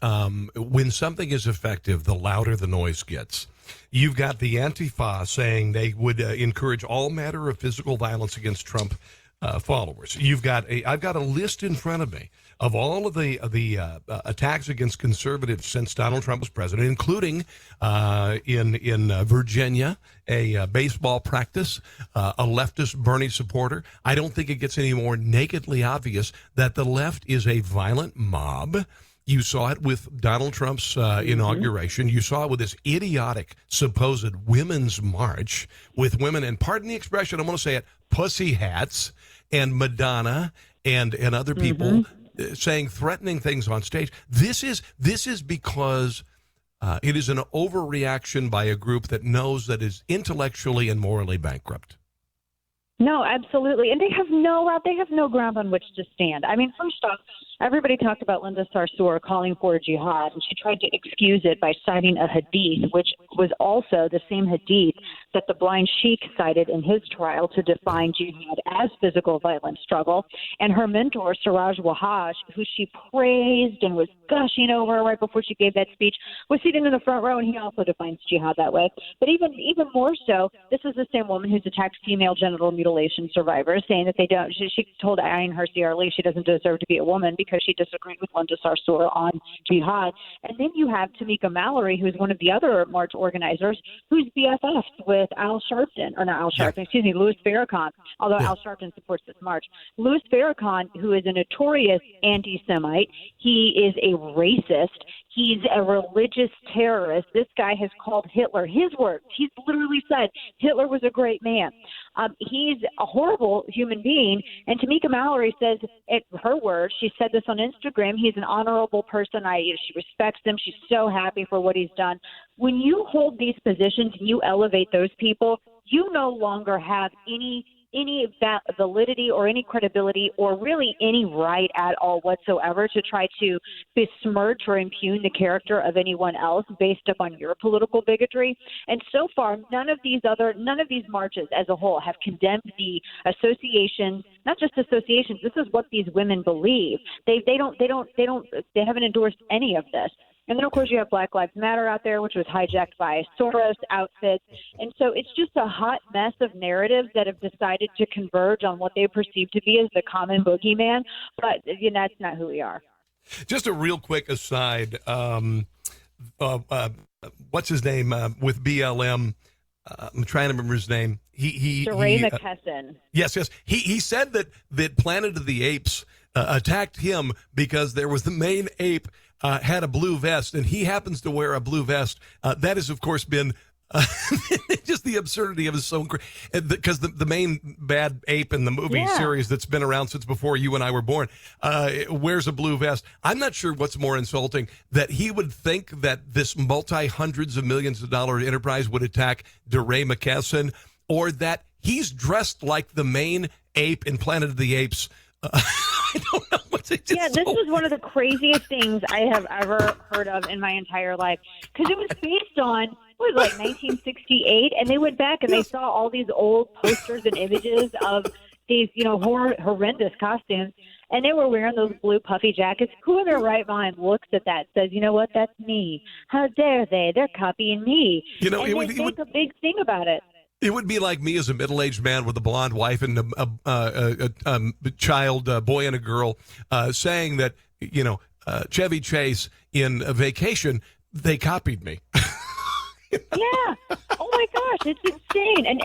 when something is effective, the louder the noise gets. You've got the Antifa saying they would encourage all manner of physical violence against Trump followers. I've got a list in front of me of all of the attacks against conservatives since Donald Trump was president, including in Virginia, a baseball practice, a leftist Bernie supporter. I don't think it gets any more nakedly obvious that the left is a violent mob. You saw it with Donald Trump's inauguration. You saw it with this idiotic supposed women's march with women, and pardon the expression, I'm going to say it, pussy hats, and Madonna and other people saying threatening things on stage. This is because it is an overreaction by a group that knows that is intellectually and morally bankrupt. No, absolutely. And they have no ground on which to stand. I mean, first off, everybody talked about Linda Sarsour calling for jihad, and she tried to excuse it by citing a hadith, which was also the same hadith that the blind sheikh cited in his trial to define jihad as physical violence struggle. And her mentor, Siraj Wahhaj, who she praised and was gushing over right before she gave that speech, was sitting in the front row, and he also defines jihad that way. But even more so, this is the same woman who's attacked female genital mutilation survivors, saying that they don't. She told Ayn Hersey Ali she doesn't deserve to be a woman because she disagreed with Linda Sarsour on jihad. And then you have Tamika Mallory, who's one of the other march organizers, who's BFFs with Louis Farrakhan, although Al Sharpton supports this march. Louis Farrakhan, who is a notorious anti-Semite, he is a racist. He's a religious terrorist. This guy has called Hitler, his words, he's literally said Hitler was a great man. He's a horrible human being. And Tamika Mallory says, her words, she said this on Instagram, he's an honorable person. She respects him. She's so happy for what he's done. When you hold these positions and you elevate those people, you no longer have any validity or any credibility or really any right at all whatsoever to try to besmirch or impugn the character of anyone else based upon your political bigotry. And so far, none of these marches as a whole have condemned the associations, not just associations. This is what these women believe. They haven't endorsed any of this. And then, of course, you have Black Lives Matter out there, which was hijacked by Soros outfits. And so it's just a hot mess of narratives that have decided to converge on what they perceive to be as the common boogeyman. But that's not who we are. Just a real quick aside. What's his name with BLM? I'm trying to remember his name. DeRay McKesson. Yes. He said that Planet of the Apes attacked him because there was the main ape had a blue vest, and he happens to wear a blue vest. That has, of course, been Just the absurdity of it is so great. Because the main bad ape in the movie series that's been around since before you and I were born wears a blue vest. I'm not sure what's more insulting, that he would think that this multi-hundreds of millions of dollar enterprise would attack DeRay McKesson, or that he's dressed like the main ape in Planet of the Apes. I don't know what's it. Yeah, this was one of the craziest things I have ever heard of in my entire life, because it was based on, what was it, like 1968, and they went back and they saw all these old posters and images of these, horrendous costumes, and they were wearing those blue puffy jackets. Who in their right mind looks at that and says, you know what, that's me? How dare they? They're copying me. And they make a big thing about it. It would be like me as a middle-aged man with a blonde wife and a child, a boy and a girl, saying that, Chevy Chase in a Vacation, they copied me. Yeah. Oh my gosh, it's insane. And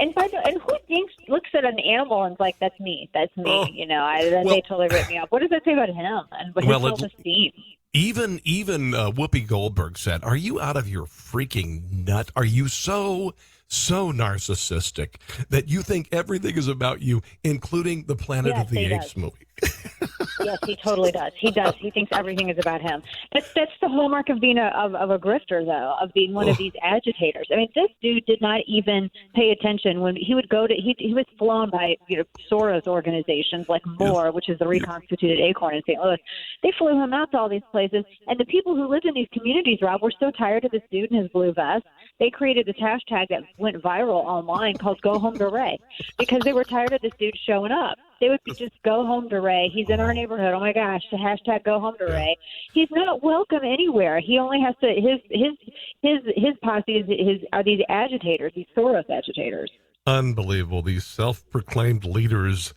who looks at an animal and is like, that's me. That's me. Oh, they totally ripped me off. What does that say about him and his self-esteem? Even Whoopi Goldberg said, "Are you out of your freaking nut? Are you so narcissistic that you think everything is about you, including the Planet of the Apes movie?" Yes, he totally does. He does. He thinks everything is about him. That's the hallmark of being of a grifter, though, of being one of these agitators. I mean, this dude did not even pay attention when he would go to. He was flown by Soros organizations like MORE, which is the reconstituted Acorn in St. Louis. They flew him out to all these places, and the people who lived in these communities, Rob, were so tired of this dude in his blue vest. They created this hashtag that went viral online called "Go Home to Ray," because they were tired of this dude showing up. They would just go home to Ray. He's in our neighborhood. Oh my gosh, the hashtag go home to Ray. He's not welcome anywhere. He only has to his posse are these agitators, these Soros agitators. Unbelievable. These self-proclaimed leaders.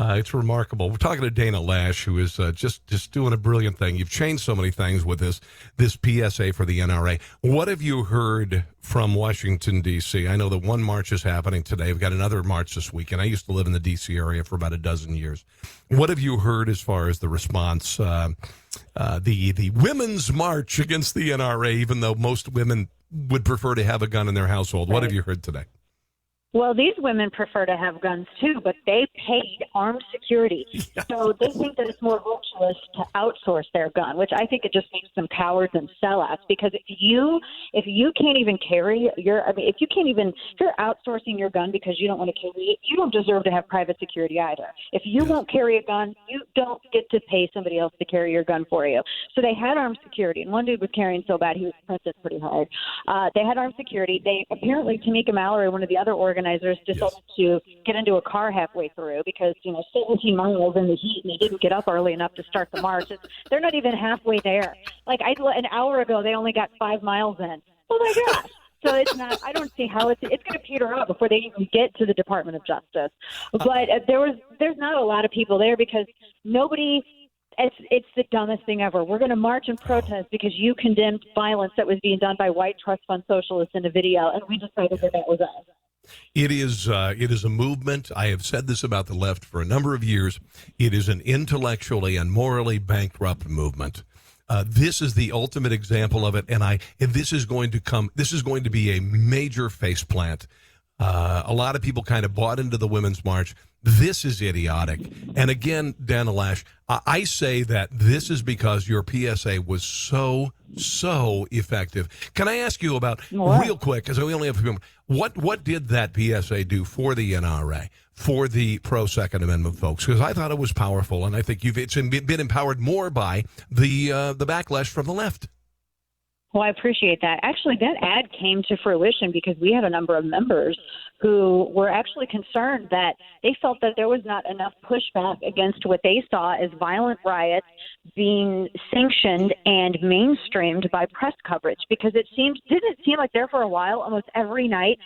It's remarkable. We're talking to Dana Loesch, who is just doing a brilliant thing. You've changed so many things with this PSA for the NRA. What have you heard from Washington, D.C.? I know that one march is happening today. We've got another march this weekend. I used to live in the D.C. area for about a dozen years. What have you heard as far as the response? The women's march against the NRA, even though most women would prefer to have a gun in their household. Right. What have you heard today? Well, these women prefer to have guns, too, but they paid armed security. So they think that it's more virtuous to outsource their gun, which I think it just makes them cowards and sellouts. Because if you can't even carry if you're outsourcing your gun because you don't want to carry it, you don't deserve to have private security either. If you won't carry a gun, you don't get to pay somebody else to carry your gun for you. So they had armed security, and one dude was carrying so bad he was printed pretty hard. They had armed security. They apparently, Tamika Mallory, one of the other organizers, decided to get into a car halfway through because 17 miles in the heat, and he didn't get up early enough to start the march. They're not even halfway there. Like an hour ago, they only got 5 miles in. Oh my gosh! So it's not. I don't see how it's going to peter out before they even get to the Department of Justice. But there's not a lot of people there because nobody. It's the dumbest thing ever. We're going to march and protest because you condemned violence that was being done by white trust fund socialists in a video, and we decided that was us. It is a movement. I have said this about the left for a number of years. It is an intellectually and morally bankrupt movement. This is the ultimate example of it, and this is going to be a major faceplant. A lot of people kind of bought into the Women's March. This is idiotic. And again, Dana Loesch, I say that this is because your PSA was so effective. Can I ask you about, real quick, because we only have a few minutes, what did that PSA do for the NRA, for the pro-Second Amendment folks? Because I thought it was powerful, and I think it's been empowered more by the backlash from the left. Well, I appreciate that. Actually, that ad came to fruition because we had a number of members who were actually concerned that they felt that there was not enough pushback against what they saw as violent riots being sanctioned and mainstreamed by press coverage, because didn't it seem like there for a while, almost every night,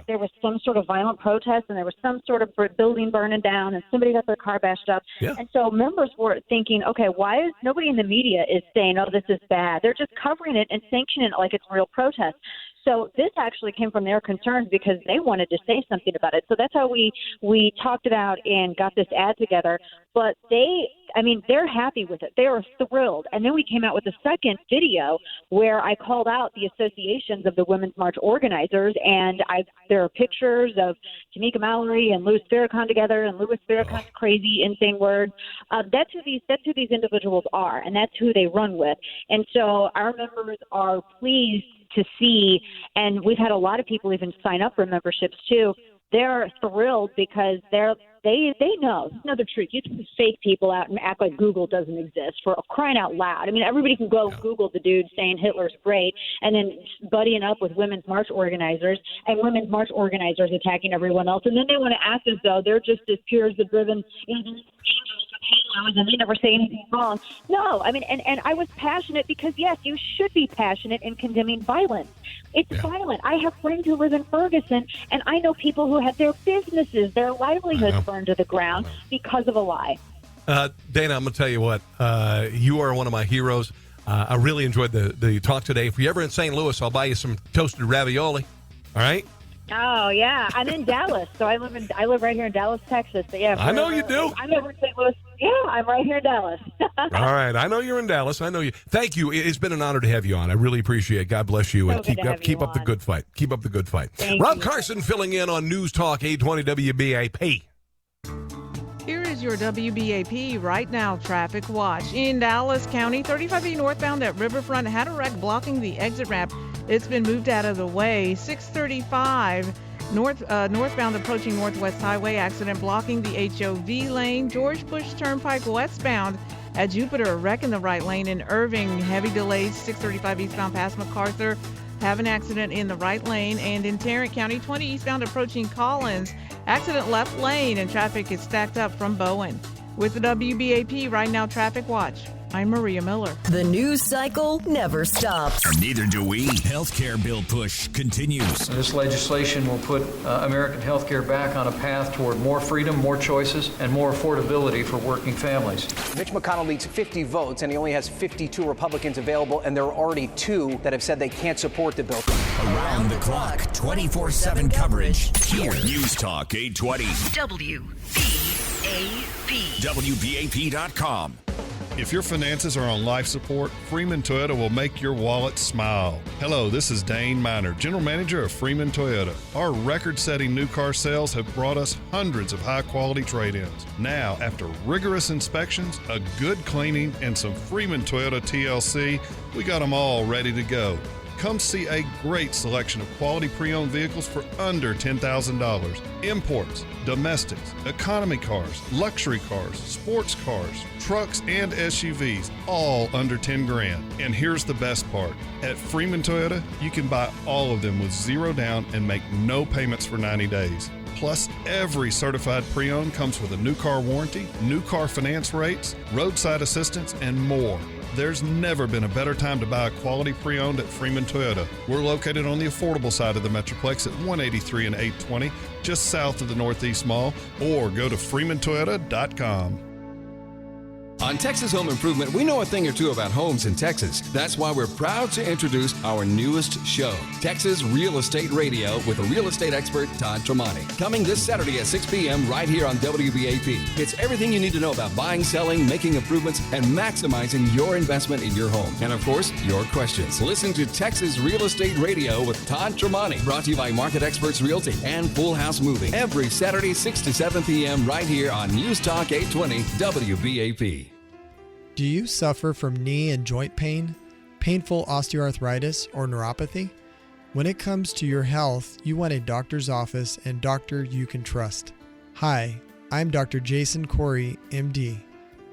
there was some sort of violent protest and there was some sort of building burning down and somebody got their car bashed up. Yeah. And so members were thinking, okay, why is nobody in the media is saying, oh, this is bad? They're just covering it and sanctioning it like it's real protest. So this actually came from their concerns because they wanted to say something about it. So that's how we talked about and got this ad together. But they're happy with it. They are thrilled. And then we came out with a second video where I called out the associations of the Women's March organizers, and there are pictures of Tamika Mallory and Louis Farrakhan together, and Louis Farrakhan's crazy, insane words. That's who these individuals are, and that's who they run with. And so our members are pleased to see, and we've had a lot of people even sign up for memberships too. They're thrilled because they know the truth. You can fake people out and act like Google doesn't exist, for crying out loud. I mean, everybody can go Google the dude saying Hitler's great and then buddying up with Women's March organizers, and Women's March organizers attacking everyone else. And then they want to act as though they're just as pure as the driven angels with halos and they never say anything wrong. No, I mean, and I was passionate because, yes, you should be passionate in condemning violence. It's violent. I have friends who live in Ferguson, and I know people who had their businesses, their livelihoods burned to the ground because of a lie. Dana, I'm going to tell you what. You are one of my heroes. I really enjoyed the talk today. If you're ever in St. Louis, I'll buy you some toasted ravioli. All right? Oh, yeah. I'm in Dallas, so I live right here in Dallas, Texas. But yeah, I know you do. I'm over in St. Louis. Yeah, I'm right here in Dallas. All right. I know you're in Dallas. I know you. Thank you. It's been an honor to have you on. I really appreciate it. God bless you. So and keep up the good fight. Keep up the good fight. Rob Carson filling in on News Talk 820 WBAP. Here is your WBAP Right Now traffic watch. In Dallas County, 35E northbound at Riverfront had a wreck blocking the exit ramp. It's been moved out of the way. 635 northbound approaching Northwest Highway, accident blocking the HOV lane. George Bush Turnpike westbound at Jupiter, a wreck in the right lane. In Irving, heavy delays. 635 eastbound past MacArthur, have an accident in the right lane. And in Tarrant County, 20 eastbound approaching Collins, accident left lane, and traffic is stacked up from Bowen. With the WBAP Right Now traffic watch, I'm Maria Miller. The news cycle never stops. And neither do we. Healthcare bill push continues. This legislation will put American healthcare back on a path toward more freedom, more choices, and more affordability for working families. Mitch McConnell needs 50 votes, and he only has 52 Republicans available, and there are already 2 that have said they can't support the bill. Around the clock, 24/7 coverage. Here, News Talk 820. WBAP. WBAP.com. If your finances are on life support, Freeman Toyota will make your wallet smile. Hello, this is Dane Miner, General Manager of Freeman Toyota. Our record-setting new car sales have brought us hundreds of high-quality trade-ins. Now, after rigorous inspections, a good cleaning, and some Freeman Toyota TLC, we got them all ready to go. Come see a great selection of quality pre-owned vehicles for under $10,000. Imports, domestics, economy cars, luxury cars, sports cars, trucks, and SUVs, all under $10,000. And here's the best part. At Freeman Toyota, you can buy all of them with zero down and make no payments for 90 days. Plus, every certified pre-owned comes with a new car warranty, new car finance rates, roadside assistance, and more. There's never been a better time to buy a quality pre-owned at Freeman Toyota. We're located on the affordable side of the Metroplex at 183 and 820, just south of the Northeast Mall, or go to freemantoyota.com. On Texas Home Improvement, we know a thing or two about homes in Texas. That's why we're proud to introduce our newest show, Texas Real Estate Radio, with the real estate expert Todd Tremonti. Coming this Saturday at 6 p.m. right here on WBAP. It's everything you need to know about buying, selling, making improvements, and maximizing your investment in your home. And of course, your questions. Listen to Texas Real Estate Radio with Todd Tremonti, brought to you by Market Experts Realty and Full House Moving. Every Saturday, 6 to 7 p.m. right here on News Talk 820 WBAP. Do you suffer from knee and joint pain, painful osteoarthritis, or neuropathy? When it comes to your health, you want a doctor's office and doctor you can trust. Hi, I'm Dr. Jason Corey, MD.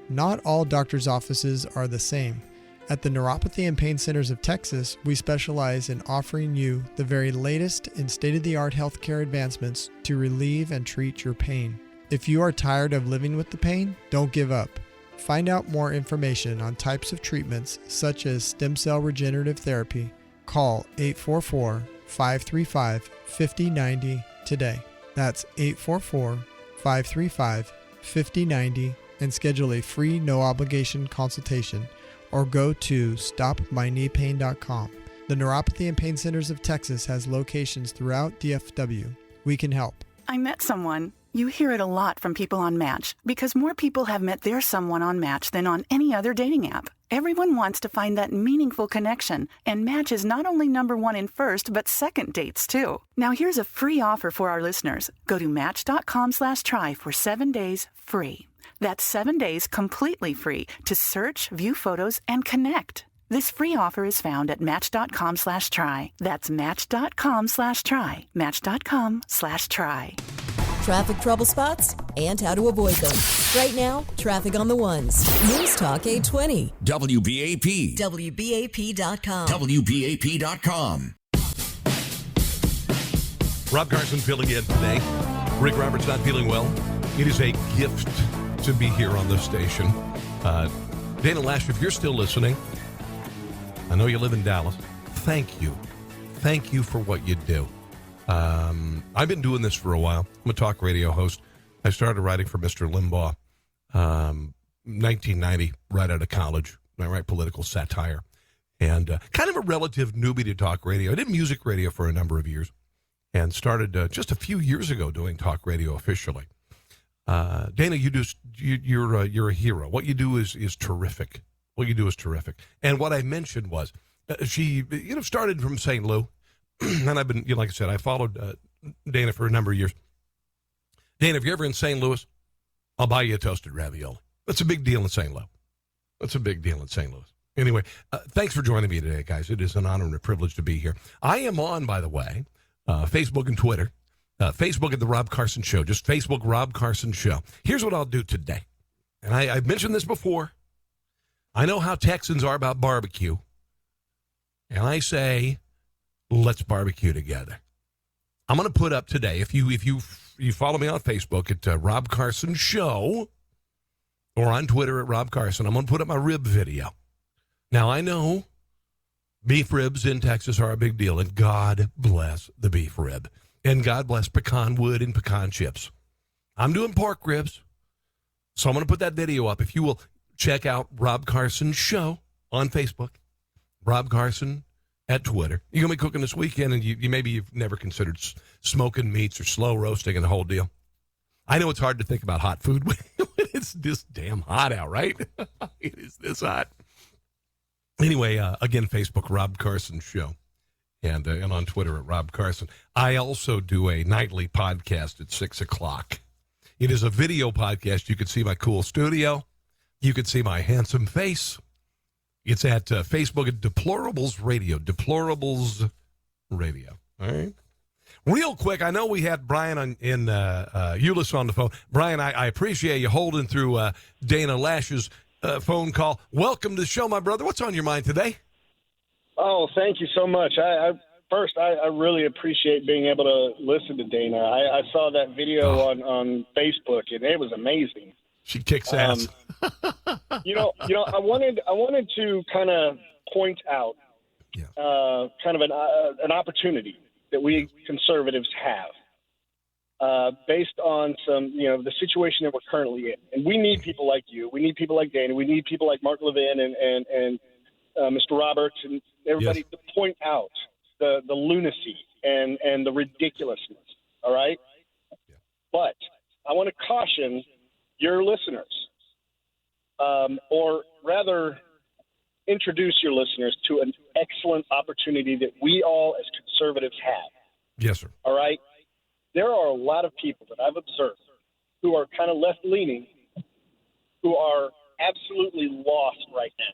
Not all doctor's offices are the same. At the Neuropathy and Pain Centers of Texas, we specialize in offering you the very latest in state-of-the-art healthcare advancements to relieve and treat your pain. If you are tired of living with the pain, don't give up. Find out more information on types of treatments such as stem cell regenerative therapy. Call 844-535-5090 today. That's 844-535-5090 and schedule a free no-obligation consultation or go to stopmykneepain.com. The Neuropathy and Pain Centers of Texas has locations throughout DFW. We can help. I met someone. You hear it a lot from people on Match because more people have met their someone on Match than on any other dating app. Everyone wants to find that meaningful connection, and Match is not only number one in first, but second dates, too. Now, here's a free offer for our listeners. Go to Match.com/try for 7 days free. That's 7 days completely free to search, view photos, and connect. This free offer is found at Match.com/try. That's Match.com/try. Match.com/try. Traffic trouble spots and how to avoid them. Right now, traffic on the ones. News Talk 820. WBAP. WBAP.com. WBAP.com. Rob Carson feeling it today. Rick Roberts not feeling well. It is a gift to be here on this station. Dana Loesch, if you're still listening, I know you live in Dallas. Thank you. Thank you for what you do. I've been doing this for a while. I'm a talk radio host. I started writing for Mr. Limbaugh 1990, right out of college. I write political satire. And kind of a relative newbie to talk radio. I did music radio for a number of years and started just a few years ago doing talk radio officially. Dana, you're a hero. What you do is terrific. What you do is terrific. And what I mentioned was she started from St. Louis. And I've been, like I said, I followed Dana for a number of years. Dana, if you're ever in St. Louis, I'll buy you a toasted ravioli. That's a big deal in St. Louis. That's a big deal in St. Louis. Anyway, thanks for joining me today, guys. It is an honor and a privilege to be here. I am on, by the way, Facebook and Twitter. Facebook at The Rob Carson Show. Just Facebook Rob Carson Show. Here's what I'll do today. And I've mentioned this before. I know how Texans are about barbecue. And I say, let's barbecue together. I'm going to put up today, if you follow me on Facebook at Rob Carson Show or on Twitter at Rob Carson, I'm going to put up my rib video. Now, I know beef ribs in Texas are a big deal, and God bless the beef rib. And God bless pecan wood and pecan chips. I'm doing pork ribs, so I'm going to put that video up. If you will check out Rob Carson Show on Facebook, Rob Carson at Twitter. You're going to be cooking this weekend, and you've never considered smoking meats or slow roasting and the whole deal. I know it's hard to think about hot food when it's this damn hot out, right? It is this hot. Anyway, again, Facebook, Rob Carson Show, and on Twitter at Rob Carson. I also do a nightly podcast at 6 o'clock. It is a video podcast. You can see my cool studio. You can see my handsome face. It's at Facebook at Deplorables Radio. Deplorables Radio. All right. Real quick, I know we had Brian in Euless on the phone. Brian, I appreciate you holding through Dana Loesch's phone call. Welcome to the show, my brother. What's on your mind today? Oh, thank you so much. I really appreciate being able to listen to Dana. I saw that video on Facebook, and it was amazing. She kicks ass. I wanted to kind of point out kind of an opportunity that we conservatives have based on some, the situation that we're currently in. And we need people like you. We need people like Dana. We need people like Mark Levin and Mr. Roberts and everybody to point out the lunacy and the ridiculousness. All right? Yeah. But I want to caution your listeners, or rather introduce your listeners to an excellent opportunity that we all as conservatives have. Yes, sir. All right? There are a lot of people that I've observed who are kind of left-leaning who are absolutely lost right now.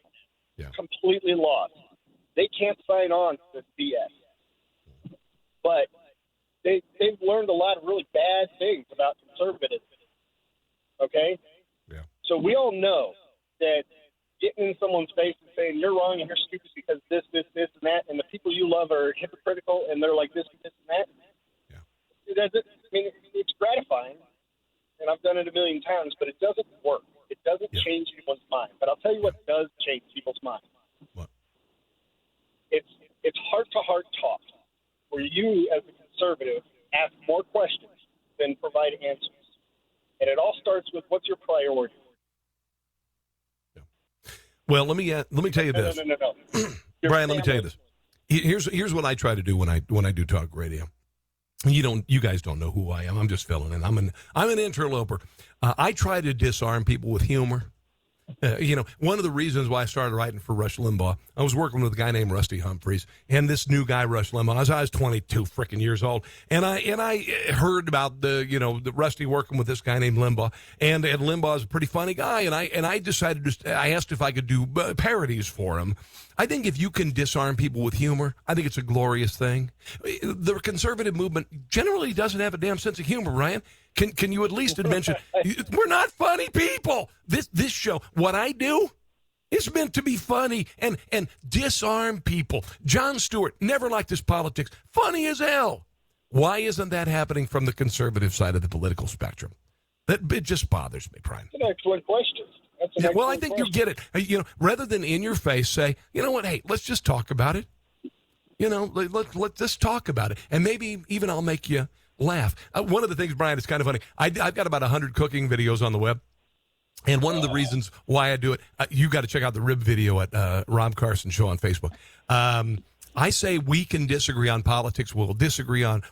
Yeah. Completely lost. They can't sign on to this BS. But they've learned a lot of really bad things about conservatism. Okay? Yeah. So we all know that getting in someone's face and saying you're wrong and you're stupid because this, and that, and the people you love are hypocritical and they're like this, and that. Yeah. It's gratifying, and I've done it a million times, but it doesn't work. It doesn't change anyone's mind. But I'll tell you what does change people's mind. What? It's heart-to-heart talk where you, as a conservative, ask more questions than provide answers. And it all starts with what's your priority? Yeah. Well, let me tell you this. No. Brian, let me tell you this. Here's what I try to do when I do talk radio. You guys don't know who I am. I'm just filling in. I'm an interloper. I try to disarm people with humor. One of the reasons why I started writing for Rush Limbaugh, I was working with a guy named Rusty Humphreys, and this new guy, Rush Limbaugh. I was 22 freaking years old, and I heard about the Rusty working with this guy named Limbaugh, and Limbaugh's a pretty funny guy, and I decided I asked if I could do parodies for him. I think if you can disarm people with humor, I think it's a glorious thing. The conservative movement generally doesn't have a damn sense of humor, Ryan. Can you at least mention we're not funny people? This show, what I do, is meant to be funny and disarm people. Jon Stewart never liked his politics. Funny as hell. Why isn't that happening from the conservative side of the political spectrum? It just bothers me, Brian. That's an excellent question. Well, I think you get it. Rather than in your face say, you know what, hey, let's just talk about it. Let's just talk about it. And maybe even I'll make you laugh. One of the things, Brian, it's kind of funny. I've got about 100 cooking videos on the web. And one of the reasons why I do it, you got to check out the rib video at Rob Carson Show on Facebook. I say we can disagree on politics. We won't disagree on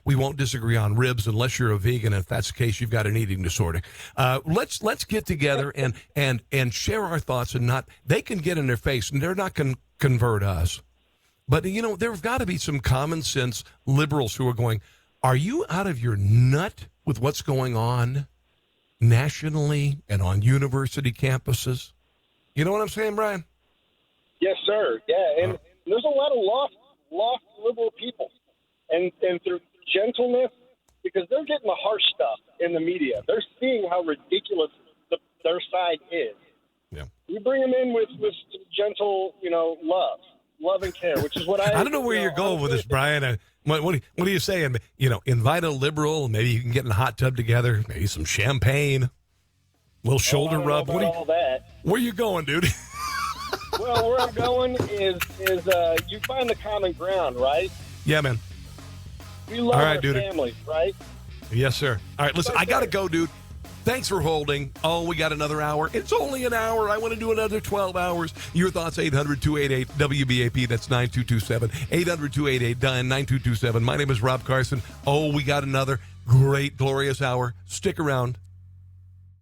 ribs unless you're a vegan. And if that's the case, you've got an eating disorder. Let's get together and share our thoughts and they can get in their face and they're not going to convert us. But, there've got to be some common sense liberals who are going, are you out of your nut with what's going on nationally and on university campuses? You know what I'm saying, Brian? Yes, sir. Yeah, and there's a lot of lost liberal people, and through gentleness, because they're getting the harsh stuff in the media. They're seeing how ridiculous their side is. Yeah. You bring them in with some gentle, love and care, which is what I don't know where you're going with this, Brian. What are you saying? Invite a liberal. Maybe you can get in a hot tub together. Maybe some champagne. A little shoulder rub. All that. Where you going, dude? Well, where I'm going is you find the common ground, right? Yeah, man. We love our families, right? Yes, sir. All right, listen, I got to go, dude. Thanks for holding. Oh, we got another hour. It's only an hour. I want to do another 12 hours. Your thoughts, 800-288-WBAP. That's 9227. 800-288-9227. My name is Rob Carson. Oh, we got another great, glorious hour. Stick around.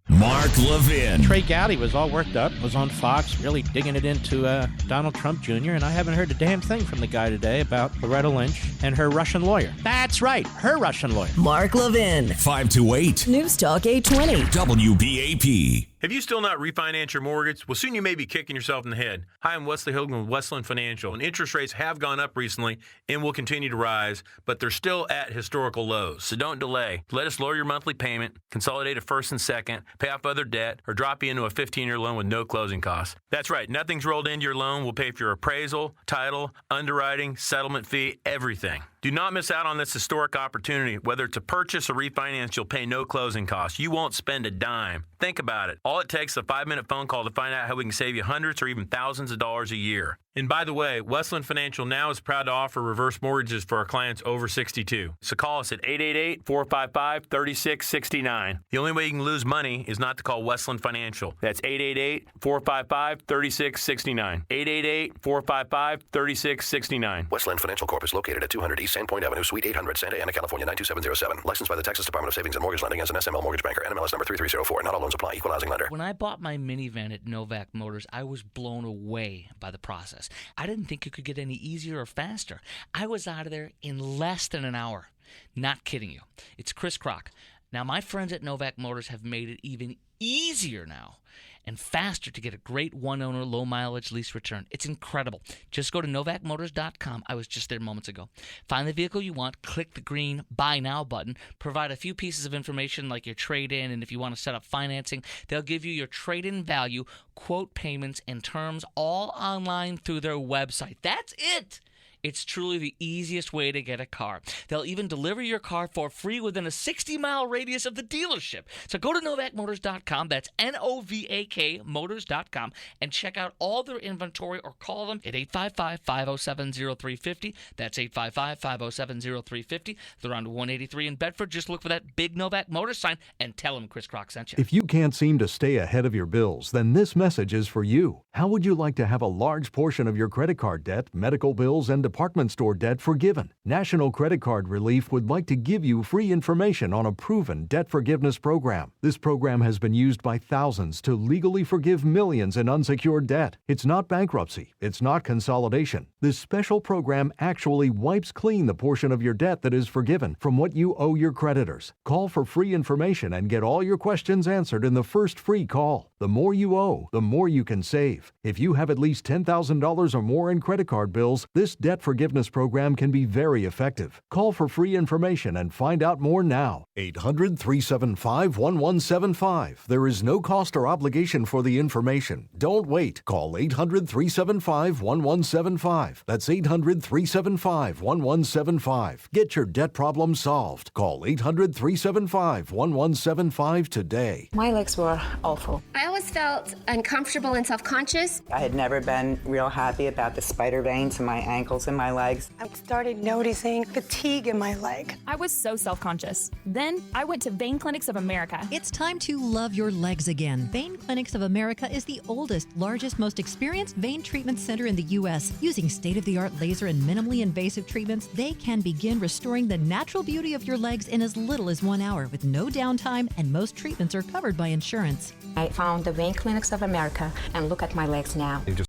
Mark Levin. Trey Gowdy was all worked up, was on Fox, really digging it into Donald Trump Jr., and I haven't heard a damn thing from the guy today about Loretta Lynch and her Russian lawyer. That's right, her Russian lawyer. Mark Levin. 5 to 8. News Talk 820. WBAP. Have you still not refinanced your mortgage? Well, soon you may be kicking yourself in the head. Hi, I'm Wesley Hogan with Westland Financial, and interest rates have gone up recently and will continue to rise, but they're still at historical lows. So don't delay. Let us lower your monthly payment, consolidate a first and second, pay off other debt, or drop you into a 15-year loan with no closing costs. That's right. Nothing's rolled into your loan. We'll pay for your appraisal, title, underwriting, settlement fee, everything. Do not miss out on this historic opportunity. Whether to purchase or refinance, you'll pay no closing costs. You won't spend a dime. Think about it. All it takes is a 5-minute phone call to find out how we can save you hundreds or even thousands of dollars a year. And by the way, Westland Financial now is proud to offer reverse mortgages for our clients over 62. So call us at 888-455-3669. The only way you can lose money is not to call Westland Financial. That's 888-455-3669. 888-455-3669. Westland Financial Corp is located at 200 East Sandpoint Avenue, Suite 800, Santa Ana, California, 92707. Licensed by the Texas Department of Savings and Mortgage Lending as an SML Mortgage Banker. NMLS number 3304. Not all loans apply. Equal housing lender. When I bought my minivan at Novak Motors, I was blown away by the process. I didn't think it could get any easier or faster. I was out of there in less than an hour. Not kidding you. It's Chris Kroc. Now, my friends at Novak Motors have made it even easier now and faster to get a great one-owner, low-mileage lease return. It's incredible. Just go to novakmotors.com. I was just there moments ago. Find the vehicle you want, click the green Buy Now button, provide a few pieces of information like your trade-in, and if you want to set up financing, they'll give you your trade-in value, quote payments, and terms all online through their website. That's it! It's truly the easiest way to get a car. They'll even deliver your car for free within a 60-mile radius of the dealership. So go to novakmotors.com, that's Novak Motors.com, and check out all their inventory or call them at 855-507-0350. That's 855-507-0350. They're on 183 in Bedford. Just look for that big Novak Motors sign and tell them Chris Kroc sent you. If you can't seem to stay ahead of your bills, then this message is for you. How would you like to have a large portion of your credit card debt, medical bills, and department store debt forgiven. National Credit Card Relief would like to give you free information on a proven debt forgiveness program. This program has been used by thousands to legally forgive millions in unsecured debt. It's not bankruptcy. It's not consolidation. This special program actually wipes clean the portion of your debt that is forgiven from what you owe your creditors. Call for free information and get all your questions answered in the first free call. The more you owe, the more you can save. If you have at least $10,000 or more in credit card bills, this debt forgiveness program can be very effective. Call for free information and find out more now. 800-375-1175. There is no cost or obligation for the information. Don't wait. Call 800-375-1175. That's 800-375-1175. Get your debt problem solved. Call 800-375-1175 today. My legs were awful. I always felt uncomfortable and self-conscious. I had never been real happy about the spider veins in my ankles and my legs. I started noticing fatigue in my leg. I was so self-conscious. Then I went to Vein Clinics of America. It's time to love your legs again. Vein Clinics of America is the oldest, largest, most experienced vein treatment center in the U.S. Using state-of-the-art laser and minimally invasive treatments, they can begin restoring the natural beauty of your legs in as little as 1 hour with no downtime, and most treatments are covered by insurance. I found the Vein Clinics of America, and look at my legs now. They just